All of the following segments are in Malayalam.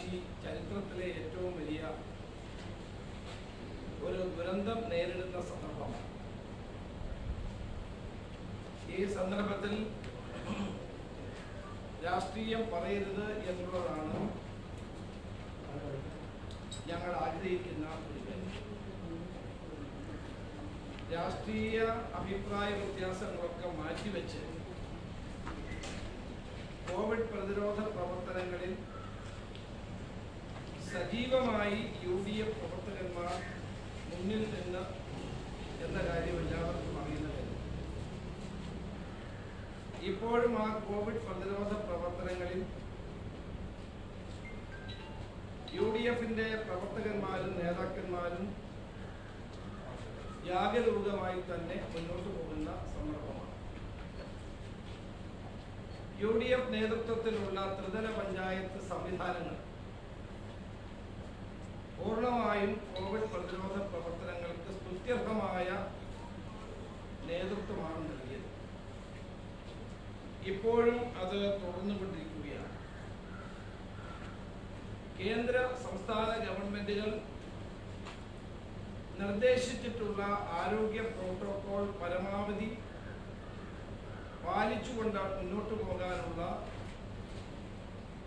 അവകാശി ചരിത്രത്തിലെ ഏറ്റവും വലിയ ഒരു ദുരന്തം നേരിടുന്ന സന്ദർഭമാണ്. ഈ സന്ദർഭത്തിൽ രാഷ്ട്രീയം പറയരുത് എന്നുള്ളതാണ് ഞങ്ങൾ ആഗ്രഹിക്കുന്ന ഒരു കാര്യം. രാഷ്ട്രീയ അഭിപ്രായ വ്യത്യാസങ്ങളൊക്കെ മാറ്റിവെച്ച് കോവിഡ് പ്രതിരോധ പ്രവർത്തനങ്ങളിൽ സജീവമായി UDF പ്രവർത്തകന്മാർ മുന്നിൽ നിന്ന് എന്ന കാര്യം എല്ലാവർക്കും അറിയുന്ന കാര്യം. ഇപ്പോഴും ആ കോവിഡ് പ്രതിരോധ പ്രവർത്തനങ്ങളിൽ UDFന്റെ പ്രവർത്തകന്മാരും നേതാക്കന്മാരും ജാഗരൂകമായി തന്നെ മുന്നോട്ട് പോകുന്ന സന്ദർഭമാണ്. UDF നേതൃത്വത്തിലുള്ള ത്രിതല പഞ്ചായത്ത് സംവിധാനങ്ങൾ പൂർണ്ണമായും കോവിഡ് പ്രതിരോധ പ്രവർത്തനങ്ങൾക്ക് സ്തുത്യർഹമായ നേതൃത്വമാണ് നൽകിയത്. ഇപ്പോഴും അത് തുടർന്നുകൊണ്ടിരിക്കുകയാണ്. കേന്ദ്ര സംസ്ഥാന ഗവൺമെന്റുകൾ നിർദ്ദേശിച്ചിട്ടുള്ള ആരോഗ്യ പ്രോട്ടോകോൾ പരമാവധി പാലിച്ചുകൊണ്ട് മുന്നോട്ട് പോകാനുള്ള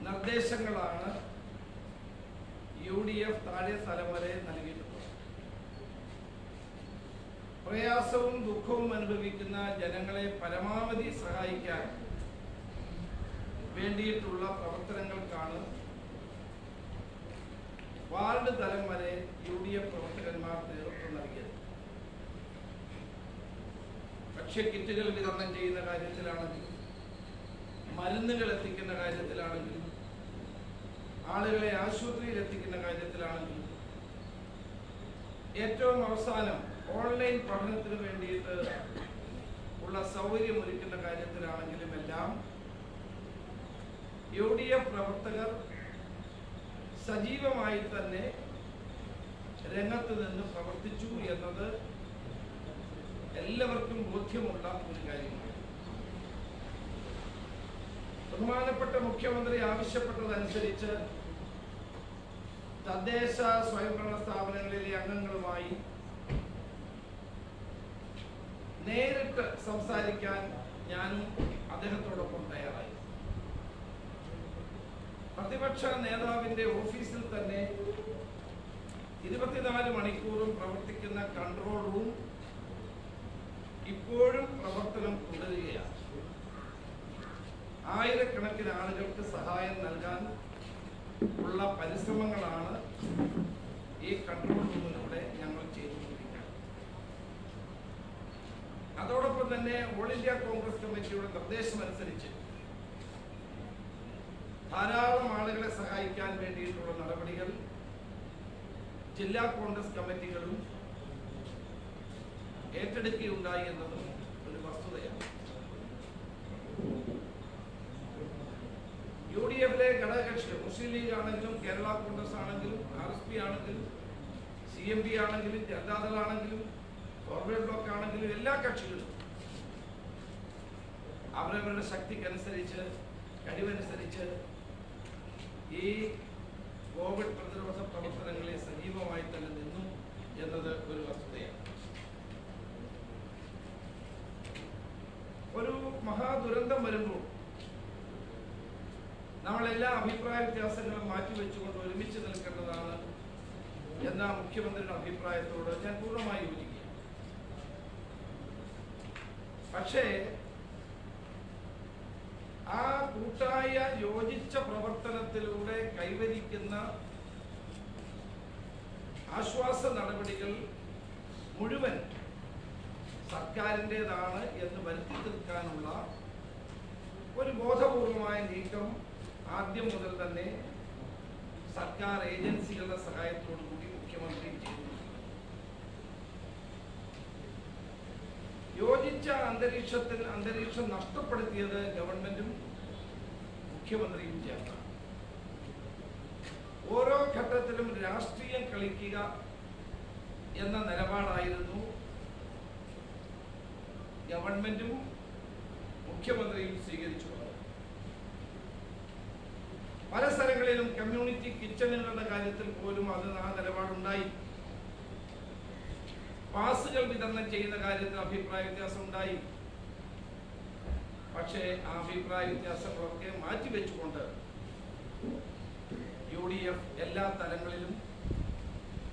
നിർദ്ദേശങ്ങളാണ് UDF താഴെ തലം വരെ നൽകിയിട്ടുള്ളത്. പ്രയാസവും ദുഃഖവും അനുഭവിക്കുന്ന ജനങ്ങളെ പരമാവധി സഹായിക്കാൻ വേണ്ടിയിട്ടുള്ള പ്രവർത്തനങ്ങൾക്കാണ് വാർഡ് തലം വരെ UDF പ്രവർത്തകന്മാർ നേതൃത്വം നൽകിയത്. ഭക്ഷ്യക്കിറ്റുകൾ വിതരണം ചെയ്യുന്ന കാര്യത്തിലാണെങ്കിലും മരുന്നുകൾ എത്തിക്കുന്ന കാര്യത്തിലാണെങ്കിലും ആളുകളെ ആശുപത്രിയിൽ എത്തിക്കുന്ന കാര്യത്തിലാണെങ്കിലും ഏറ്റവും അവസാനം ഓൺലൈൻ പഠനത്തിന് വേണ്ടിയിട്ട് ഉള്ള സൗകര്യം ഒരുക്കുന്ന കാര്യത്തിലാണെങ്കിലും എല്ലാം UDF പ്രവർത്തകർ സജീവമായി തന്നെ രംഗത്ത് നിന്ന് പ്രവർത്തിച്ചു എന്നത് എല്ലാവർക്കും ബോധ്യമുള്ള ഒരു കാര്യമാണ്. ബഹുമാനപ്പെട്ട മുഖ്യമന്ത്രി ആവശ്യപ്പെട്ടതനുസരിച്ച് തദ്ദേശ സ്വയംഭരണ സ്ഥാപനങ്ങളിലെ അംഗങ്ങളുമായി നേരിട്ട് സംസാരിക്കാൻ ഞാനും അദ്ദേഹത്തോടൊപ്പം തയ്യാറായി. പ്രതിപക്ഷ നേതാവിന്റെ ഓഫീസിൽ തന്നെ 24 മണിക്കൂറും പ്രവർത്തിക്കുന്ന കൺട്രോൾ റൂം ഇപ്പോഴും പ്രവർത്തനം തുടരുകയാണ്. ആയിരക്കണക്കിന് ആളുകൾക്ക് സഹായം നൽകാൻ ഉള്ള പരിശ്രമങ്ങളാണ് ഈ കൺട്രോൾ റൂമിലൂടെ ഞങ്ങൾ ചെയ്തുകൊണ്ടിരിക്കുന്നത്. അതോടൊപ്പം തന്നെ ഓൾ ഇന്ത്യ കോൺഗ്രസ് കമ്മിറ്റിയുടെ നിർദ്ദേശമനുസരിച്ച് ധാരാളം ആളുകളെ സഹായിക്കാൻ വേണ്ടിയിട്ടുള്ള നടപടികൾ ജില്ലാ കോൺഗ്രസ് കമ്മിറ്റികളും ഏറ്റെടുക്കുകയുണ്ടായി എന്നതും ഒരു വസ്തുതയാണ്. UDFിലെ ഘടകകക്ഷികൾ മുസ്ലിം ലീഗ് ആണെങ്കിലും കേരള കോൺഗ്രസ് ആണെങ്കിലും RSP ആണെങ്കിലും CMP ആണെങ്കിലും ജനതാദൾ ആണെങ്കിലും ഫോർവേഡ് ബ്ലോക്ക് ആണെങ്കിലും എല്ലാ കക്ഷികളും അവരവരുടെ ശക്തിക്കനുസരിച്ച് കഴിവനുസരിച്ച് ഈ കോവിഡ് പ്രതിരോധ പ്രവർത്തനങ്ങളെ സജീവമായി തന്നെ നിന്നു എന്നത് ഒരു വസ്തുതയാണ്. ഒരു മഹാദുരന്തം വരുമ്പോൾ നമ്മളെല്ലാ അഭിപ്രായ വ്യത്യാസങ്ങളും മാറ്റിവെച്ചുകൊണ്ട് ഒരുമിച്ച് നിൽക്കേണ്ടതാണ് എന്ന മുഖ്യമന്ത്രിയുടെ അഭിപ്രായത്തോട് ഞാൻ പൂർണ്ണമായി യോജിക്കുക. പക്ഷേ ആ കൂട്ടായ യോജിച്ച പ്രവർത്തനത്തിലൂടെ കൈവരിക്കുന്ന ആശ്വാസ നടപടികൾ മുഴുവൻ സർക്കാരിൻ്റെതാണ് എന്ന് വരുത്തി തീർക്കാനുള്ള ഒരു ബോധപൂർവമായ നീക്കം ആദ്യം മുതൽ തന്നെ സർക്കാർ ഏജൻസികളുടെ സഹായത്തോടു കൂടി മുഖ്യമന്ത്രി ചെയ്തു. യോജിച്ച അന്തരീക്ഷം നഷ്ടപ്പെടുത്തിയത് ഗവൺമെന്റും മുഖ്യമന്ത്രിയും ചേർന്നാണ്. ഓരോ ഘട്ടത്തിലും രാഷ്ട്രീയം കളിക്കുക എന്ന നിലപാടായിരുന്നു ഗവൺമെന്റും മുഖ്യമന്ത്രിയും സ്വീകരിച്ചു. പല സ്ഥലങ്ങളിലും കമ്മ്യൂണിറ്റി കിച്ചണുകളുടെ കാര്യത്തിൽ പോലും ആ നിലപാടുണ്ടായി. പാസുകൾ വിതരണം ചെയ്യുന്ന കാര്യത്തിൽ അഭിപ്രായ വ്യത്യാസം ഉണ്ടായി. പക്ഷേ ആ അഭിപ്രായ വ്യത്യാസങ്ങളൊക്കെ മാറ്റിവെച്ചുകൊണ്ട് UDF എല്ലാ തലങ്ങളിലും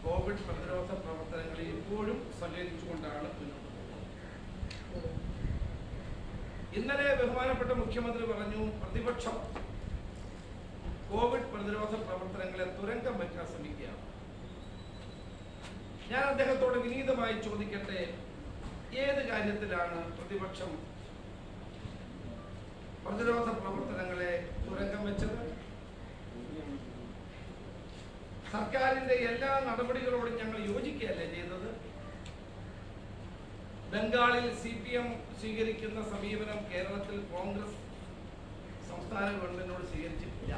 കോവിഡ് പ്രതിരോധ പ്രവർത്തനങ്ങളിൽ ഇപ്പോഴും സഹകരിച്ചുകൊണ്ടാണ് മുന്നോട്ട് പോകുന്നത്. ഇന്നലെ ബഹുമാനപ്പെട്ട മുഖ്യമന്ത്രി പറഞ്ഞു, പ്രതിപക്ഷം കോവിഡ് പ്രതിരോധ പ്രവർത്തനങ്ങളെ തുരങ്കം വെക്കാൻ ശ്രമിക്കുകയാണ്. ഞാൻ അദ്ദേഹത്തോട് വിനീതമായി ചോദിക്കട്ടെ, ഏത് കാര്യത്തിലാണ് പ്രതിപക്ഷം പ്രതിരോധ പ്രവർത്തനങ്ങളെ തുരങ്കം വെച്ചത്? സർക്കാരിന്റെ എല്ലാ നടപടികളോടും ഞങ്ങൾ യോജിക്കുകയല്ലേ ചെയ്തത്? ബംഗാളിൽ CPM സ്വീകരിക്കുന്ന സമീപനം കേരളത്തിൽ കോൺഗ്രസ് സംസ്ഥാന ഗവൺമെന്റിനോട് സ്വീകരിച്ചിട്ടില്ല.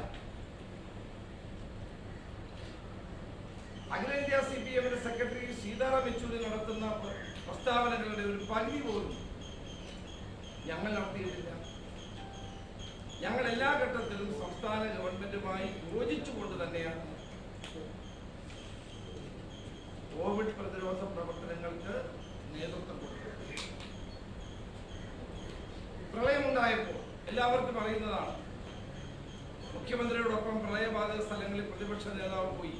അഖിലേന്ത്യാ CPM സെക്രട്ടറി സീതാറാം യെച്ചൂരി നടത്തുന്ന പ്രസ്താവനകളുടെ ഒരു പകുതി പോലും ഞങ്ങൾ നടത്തിയിട്ടില്ല. ഞങ്ങൾ എല്ലാ ഘട്ടത്തിലും സംസ്ഥാന ഗവൺമെന്റുമായി യോജിച്ചുകൊണ്ട് തന്നെയാണ് കോവിഡ് പ്രതിരോധ പ്രവർത്തനങ്ങൾക്ക് നേതൃത്വം കൊടുത്തത്. പ്രളയമുണ്ടായപ്പോൾ എല്ലാവർക്കും അറിയുന്നതാണ്, മുഖ്യമന്ത്രിയോടൊപ്പം പ്രളയബാധിത സ്ഥലങ്ങളിൽ പ്രതിപക്ഷ നേതാവ് പോയി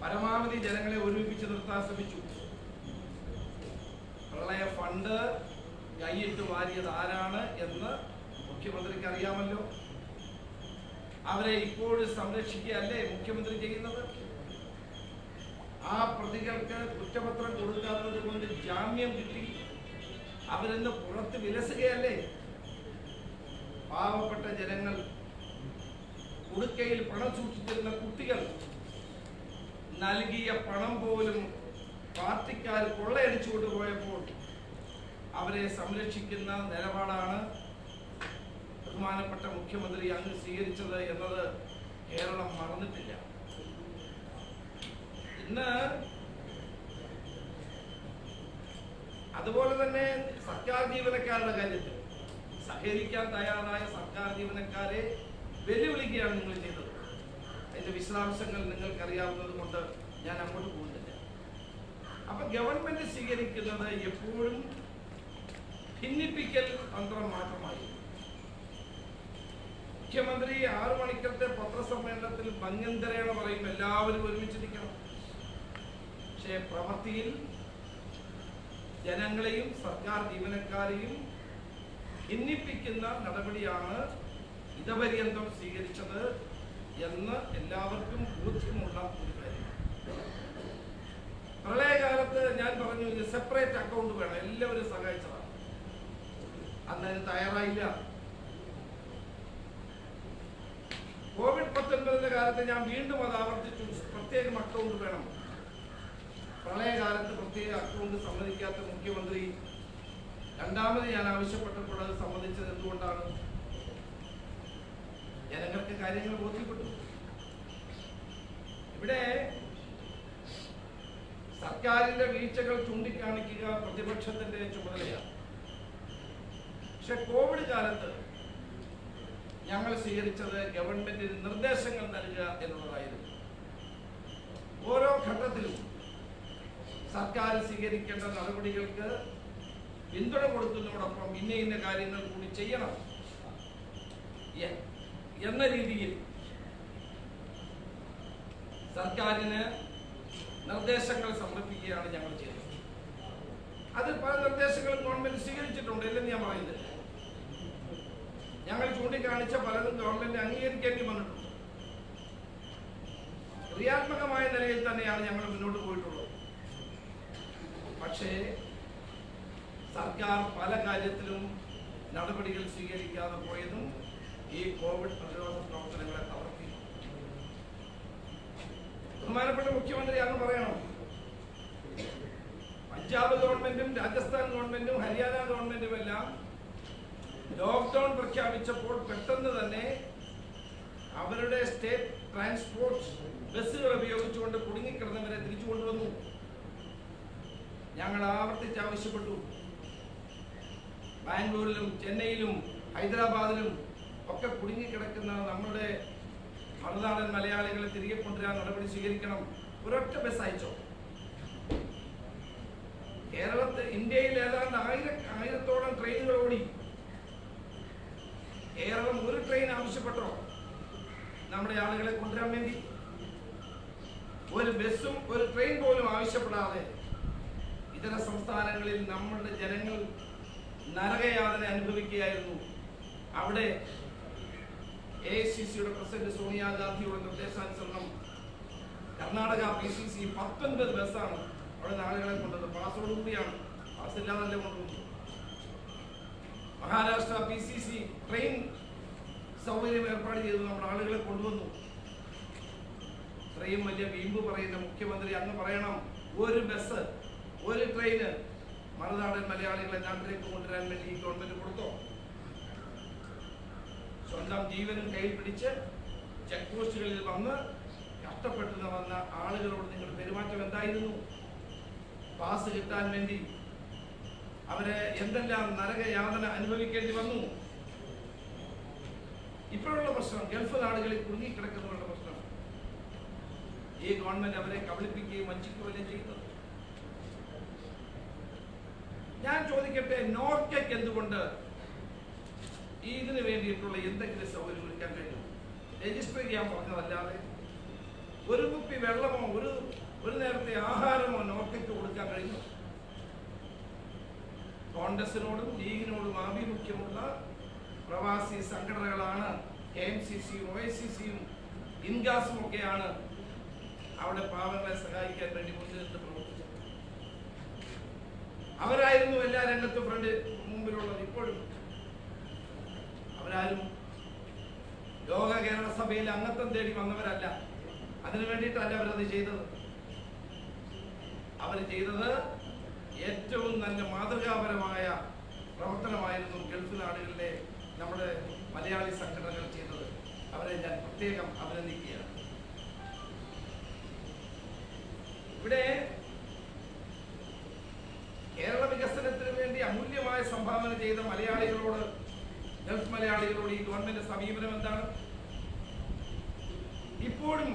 പരമാവധി ജനങ്ങളെ ഒരുമിപ്പിച്ച് നിർത്താൻ ശ്രമിച്ചു. പ്രളയ ഫണ്ട് കൈയിട്ട് വാരിയത് ആരാണ് എന്ന് മുഖ്യമന്ത്രിക്ക് അറിയാമല്ലോ. അവരെ ഇപ്പോഴും സംരക്ഷിക്കുകയല്ലേ മുഖ്യമന്ത്രി ചെയ്യുന്നത്? ആ പ്രതികൾക്ക് കുറ്റപത്രം കൊടുക്കാത്തത് കൊണ്ട് ജാമ്യം കിട്ടി അവരിന്ന് പുറത്ത് വിലസുകയല്ലേ? പാവപ്പെട്ട ജനങ്ങൾ, ഉടുക്കയിൽ പണം സൂക്ഷിച്ചിരുന്ന കുട്ടികൾ നൽകിയ പണം പോലും പാർട്ടിക്കാർ കൊള്ളയടിച്ചു കൊണ്ടുപോയപ്പോൾ അവരെ സംരക്ഷിക്കുന്ന നിലപാടാണ് ബഹുമാനപ്പെട്ട മുഖ്യമന്ത്രി അങ്ങ് സ്വീകരിച്ചത് എന്നത് കേരളം മറന്നിട്ടില്ല. ഇന്ന് അതുപോലെ തന്നെ സർക്കാർ ജീവനക്കാരുടെ കാര്യത്തിൽ സഹകരിക്കാൻ തയ്യാറായ സർക്കാർ ജീവനക്കാരെ വെല്ലുവിളിക്കുകയാണ് നിങ്ങൾ ചെയ്തത്. അതിന്റെ വിശദാംശങ്ങൾ നിങ്ങൾക്ക് അറിയാവുന്നത് കൊണ്ട് ഞാൻ അങ്ങോട്ട് പോകുന്നില്ല. അപ്പൊ ഗവൺമെന്റ് സ്വീകരിക്കുന്നത് എപ്പോഴും ഭിന്നിപ്പിക്കൽ തന്ത്രം മാത്രമായി. മുഖ്യമന്ത്രി 6 മണിക്കത്തെ പത്രസമ്മേളനത്തിൽ ഭംഗന്തരേണ പറയും എല്ലാവരും ഒരുമിച്ചിരിക്കണം. പക്ഷേ പ്രവൃത്തിയിൽ ജനങ്ങളെയും സർക്കാർ ജീവനക്കാരെയും ഭിന്നിപ്പിക്കുന്ന നടപടിയാണ് ഇതപര്യന്തം സ്വീകരിച്ചത് എന്ന് എല്ലാവർക്കും ബോധ്യമുള്ള ഒരു കാര്യമാണ്. പ്രളയകാലത്ത് ഞാൻ പറഞ്ഞു, ഇത് സെപ്പറേറ്റ് അക്കൗണ്ട് വേണം, എല്ലാവരും സഹായിച്ചതാണ്. അന്നതിന് തയ്യാറായില്ല. കോവിഡ്-19 കാലത്ത് ഞാൻ വീണ്ടും അത് ആവർത്തിച്ചു, പ്രത്യേകം അക്കൗണ്ട് വേണം. പ്രളയകാലത്ത് പ്രത്യേക അക്കൗണ്ട് സമ്മതിക്കാത്ത മുഖ്യമന്ത്രി രണ്ടാമത് ഞാൻ ആവശ്യപ്പെട്ടപ്പോൾ അത് സമ്മതിച്ചത് എന്തുകൊണ്ടാണ്? ജനങ്ങൾക്ക് കാര്യങ്ങൾ ബോധ്യപ്പെട്ടു. ഇവിടെ സർക്കാരിന്റെ വീഴ്ചകൾ ചൂണ്ടിക്കാണിക്കുക പ്രതിപക്ഷത്തിന്റെ ചുമതലയാണ്. പക്ഷെ കോവിഡ് കാലത്ത് ഞങ്ങൾ സ്വീകരിച്ചത് ഗവൺമെന്റിന് നിർദ്ദേശങ്ങൾ നൽകുക എന്നുള്ളതായിരുന്നു. ഓരോ ഘട്ടത്തിലും സർക്കാർ സ്വീകരിക്കേണ്ട നടപടികൾക്ക് പിന്തുണ കൊടുക്കുന്നതോടൊപ്പം ഇന്ന കാര്യങ്ങൾ കൂടി ചെയ്യണം എന്ന രീതിയിൽ സർക്കാരിന് നിർദ്ദേശങ്ങൾ സമർപ്പിക്കുകയാണ് ഞങ്ങൾ ചെയ്തത്. അതിൽ പല നിർദ്ദേശങ്ങളും ഗവൺമെന്റ് സ്വീകരിച്ചിട്ടുണ്ട്, ഇല്ലെന്ന് ഞാൻ പറയുന്നില്ല. ഞങ്ങൾ ചൂണ്ടിക്കാണിച്ച പലതും ഗവൺമെന്റ് അംഗീകരിക്കേണ്ടി വന്നിട്ടുണ്ട്. ക്രിയാത്മകമായ നിലയിൽ തന്നെയാണ് ഞങ്ങൾ മുന്നോട്ട് പോയിട്ടുള്ളത്. പക്ഷേ സർക്കാർ പല കാര്യത്തിലും നടപടികൾ സ്വീകരിക്കാതെ പോയതും ഈ കോവിഡ് പ്രതിരോധ പ്രവർത്തനങ്ങളെ തകർത്തി. ബഹുമാനപ്പെട്ട മുഖ്യമന്ത്രി അന്ന് പറയണം, പഞ്ചാബ് ഗവൺമെന്റും രാജസ്ഥാൻ ഗവൺമെന്റും ഹരിയാന ഗവൺമെന്റും എല്ലാം ലോക്ക്ഡൌൺ പ്രഖ്യാപിച്ചപ്പോൾ പെട്ടെന്ന് തന്നെ അവരുടെ സ്റ്റേറ്റ് ട്രാൻസ്പോർട്ട് ബസ്സുകൾ ഉപയോഗിച്ചുകൊണ്ട് കുടുങ്ങിക്കിടന്നവരെ തിരിച്ചു കൊണ്ടുവന്നു. ഞങ്ങൾ ആവർത്തിച്ച് ആവശ്യപ്പെട്ടു, ബാംഗ്ലൂരിലും ചെന്നൈയിലും ഹൈദരാബാദിലും ഒക്കെ കുടുങ്ങിക്കിടക്കുന്ന നമ്മുടെ മറുനാടൻ മലയാളികളെ തിരികെ കൊണ്ടുവരാൻ നടപടി സ്വീകരിക്കണം. ഒരൊറ്റ ബസ് അയച്ചോ. ഇന്ത്യയിൽ ഏതാണ്ട് 1000-ഓളം ട്രെയിനുകൾ ഓടി. കേരളം ഒരു ട്രെയിൻ ആവശ്യപ്പെട്ടോ നമ്മുടെ ആളുകളെ കൊണ്ടുവരാൻ വേണ്ടി? ഒരു ബസ്സും ഒരു ട്രെയിൻ പോലും ആവശ്യപ്പെടാതെ ഇതര സംസ്ഥാനങ്ങളിൽ നമ്മളുടെ ജനങ്ങൾ നരകയാതന അനുഭവിക്കുകയായിരുന്നു. അവിടെ AICCയുടെ പ്രസിഡന്റ് സോണിയാഗാന്ധിയുടെ നിർദ്ദേശാനുസരണം കർണാടക PCC 19 ബസ്സാണ് അവിടെ ആളുകളെ കൊണ്ടത്. പാസോടുകൂടിയാണ്, പാസില്ലാതല്ല കൊണ്ടുവന്നത്. മഹാരാഷ്ട്ര PCC ട്രെയിൻ സൗകര്യം ഏർപ്പാട് ചെയ്തു നമ്മുടെ ആളുകളെ കൊണ്ടുവന്നു. ഇത്രയും വലിയ വീമ്പ് പറയുന്ന മുഖ്യമന്ത്രി അങ്ങ് പറയണം, ഒരു ബസ് ഒരു ട്രെയിന് മറുനാടൻ മലയാളികളെ നാട്ടിലേക്ക് കൊണ്ടുവരാൻ വേണ്ടി ഈ ഗവൺമെന്റ് കൊടുത്തോ? സ്വന്തം ജീവനും കയ്യിൽ പിടിച്ച് ചെക്ക് പോസ്റ്റുകളിൽ വന്ന് കഷ്ടപ്പെട്ടു വന്ന ആളുകളോട് നിങ്ങൾ പെരുമാറ്റം എന്തായിരുന്നു? പാസ് കിട്ടാൻ വേണ്ടി അവരെ എന്തെല്ലാം നരകയാതന അനുഭവിക്കേണ്ടി വന്നു. ഇപ്പോഴുള്ള പ്രശ്നം ഗൾഫ് നാടുകളിൽ കുടുങ്ങിക്കിടക്കുന്നവരുടെ പ്രശ്നം. ഈ ഗവൺമെന്റ് അവരെ കബളിപ്പിക്കുകയും വഞ്ചിക്കുകയും ചെയ്യുന്നത്. ഞാൻ ചോദിക്കട്ടെ, നോർക്കയ്ക്ക് എന്തുകൊണ്ട് ഇതിനു വേണ്ടിയിട്ടുള്ള എന്തെങ്കിലും സൗകര്യം ഒരുക്കാൻ കഴിയും? രജിസ്റ്റർ ചെയ്യാൻ പറഞ്ഞതല്ലാതെ ഒരു കുപ്പി വെള്ളമോ ഒരു നേരത്തെ ആഹാരമോ നോർക്കയ്ക്ക് കൊടുക്കാൻ കഴിയും? കോൺഗ്രസിനോടും ലീഗിനോടും ആഭിമുഖ്യമുള്ള പ്രവാസി സംഘടനകളാണ് KMCC-യും OICC-യും ഇൻഗാസും ഒക്കെയാണ് അവിടെ പാവങ്ങളെ സഹായിക്കാൻ വേണ്ടി മുന്നിട്ട് പ്രവർത്തിച്ചത്. അവരായിരുന്നു എല്ലാ രംഗത്തും മുമ്പിലുള്ളത്. ഇപ്പോഴും അവരാരും ലോക കേരള സഭയിൽ അംഗത്വം തേടി വന്നവരല്ല. അതിനു വേണ്ടിയിട്ടല്ല അവരത് ചെയ്തത്. അവർ ചെയ്തത് ഏറ്റവും നല്ല മാതൃകാപരമായ പ്രവർത്തനമായിരുന്നു ഗൾഫ് നാടുകളിലെ നമ്മുടെ മലയാളി സംഘടനകൾ ചെയ്തത്. അവരെ ഞാൻ പ്രത്യേകം അഭിനന്ദിക്കുകയാണ്. ഇവിടെ കേരള വികസനത്തിന് വേണ്ടി അമൂല്യമായ സംഭാവന ചെയ്ത മലയാളികളോട്, ഗൾഫ് മലയാളികളോട് ഈ ഗവൺമെന്റ് സമീപനം എന്താണ്? ഇപ്പോഴും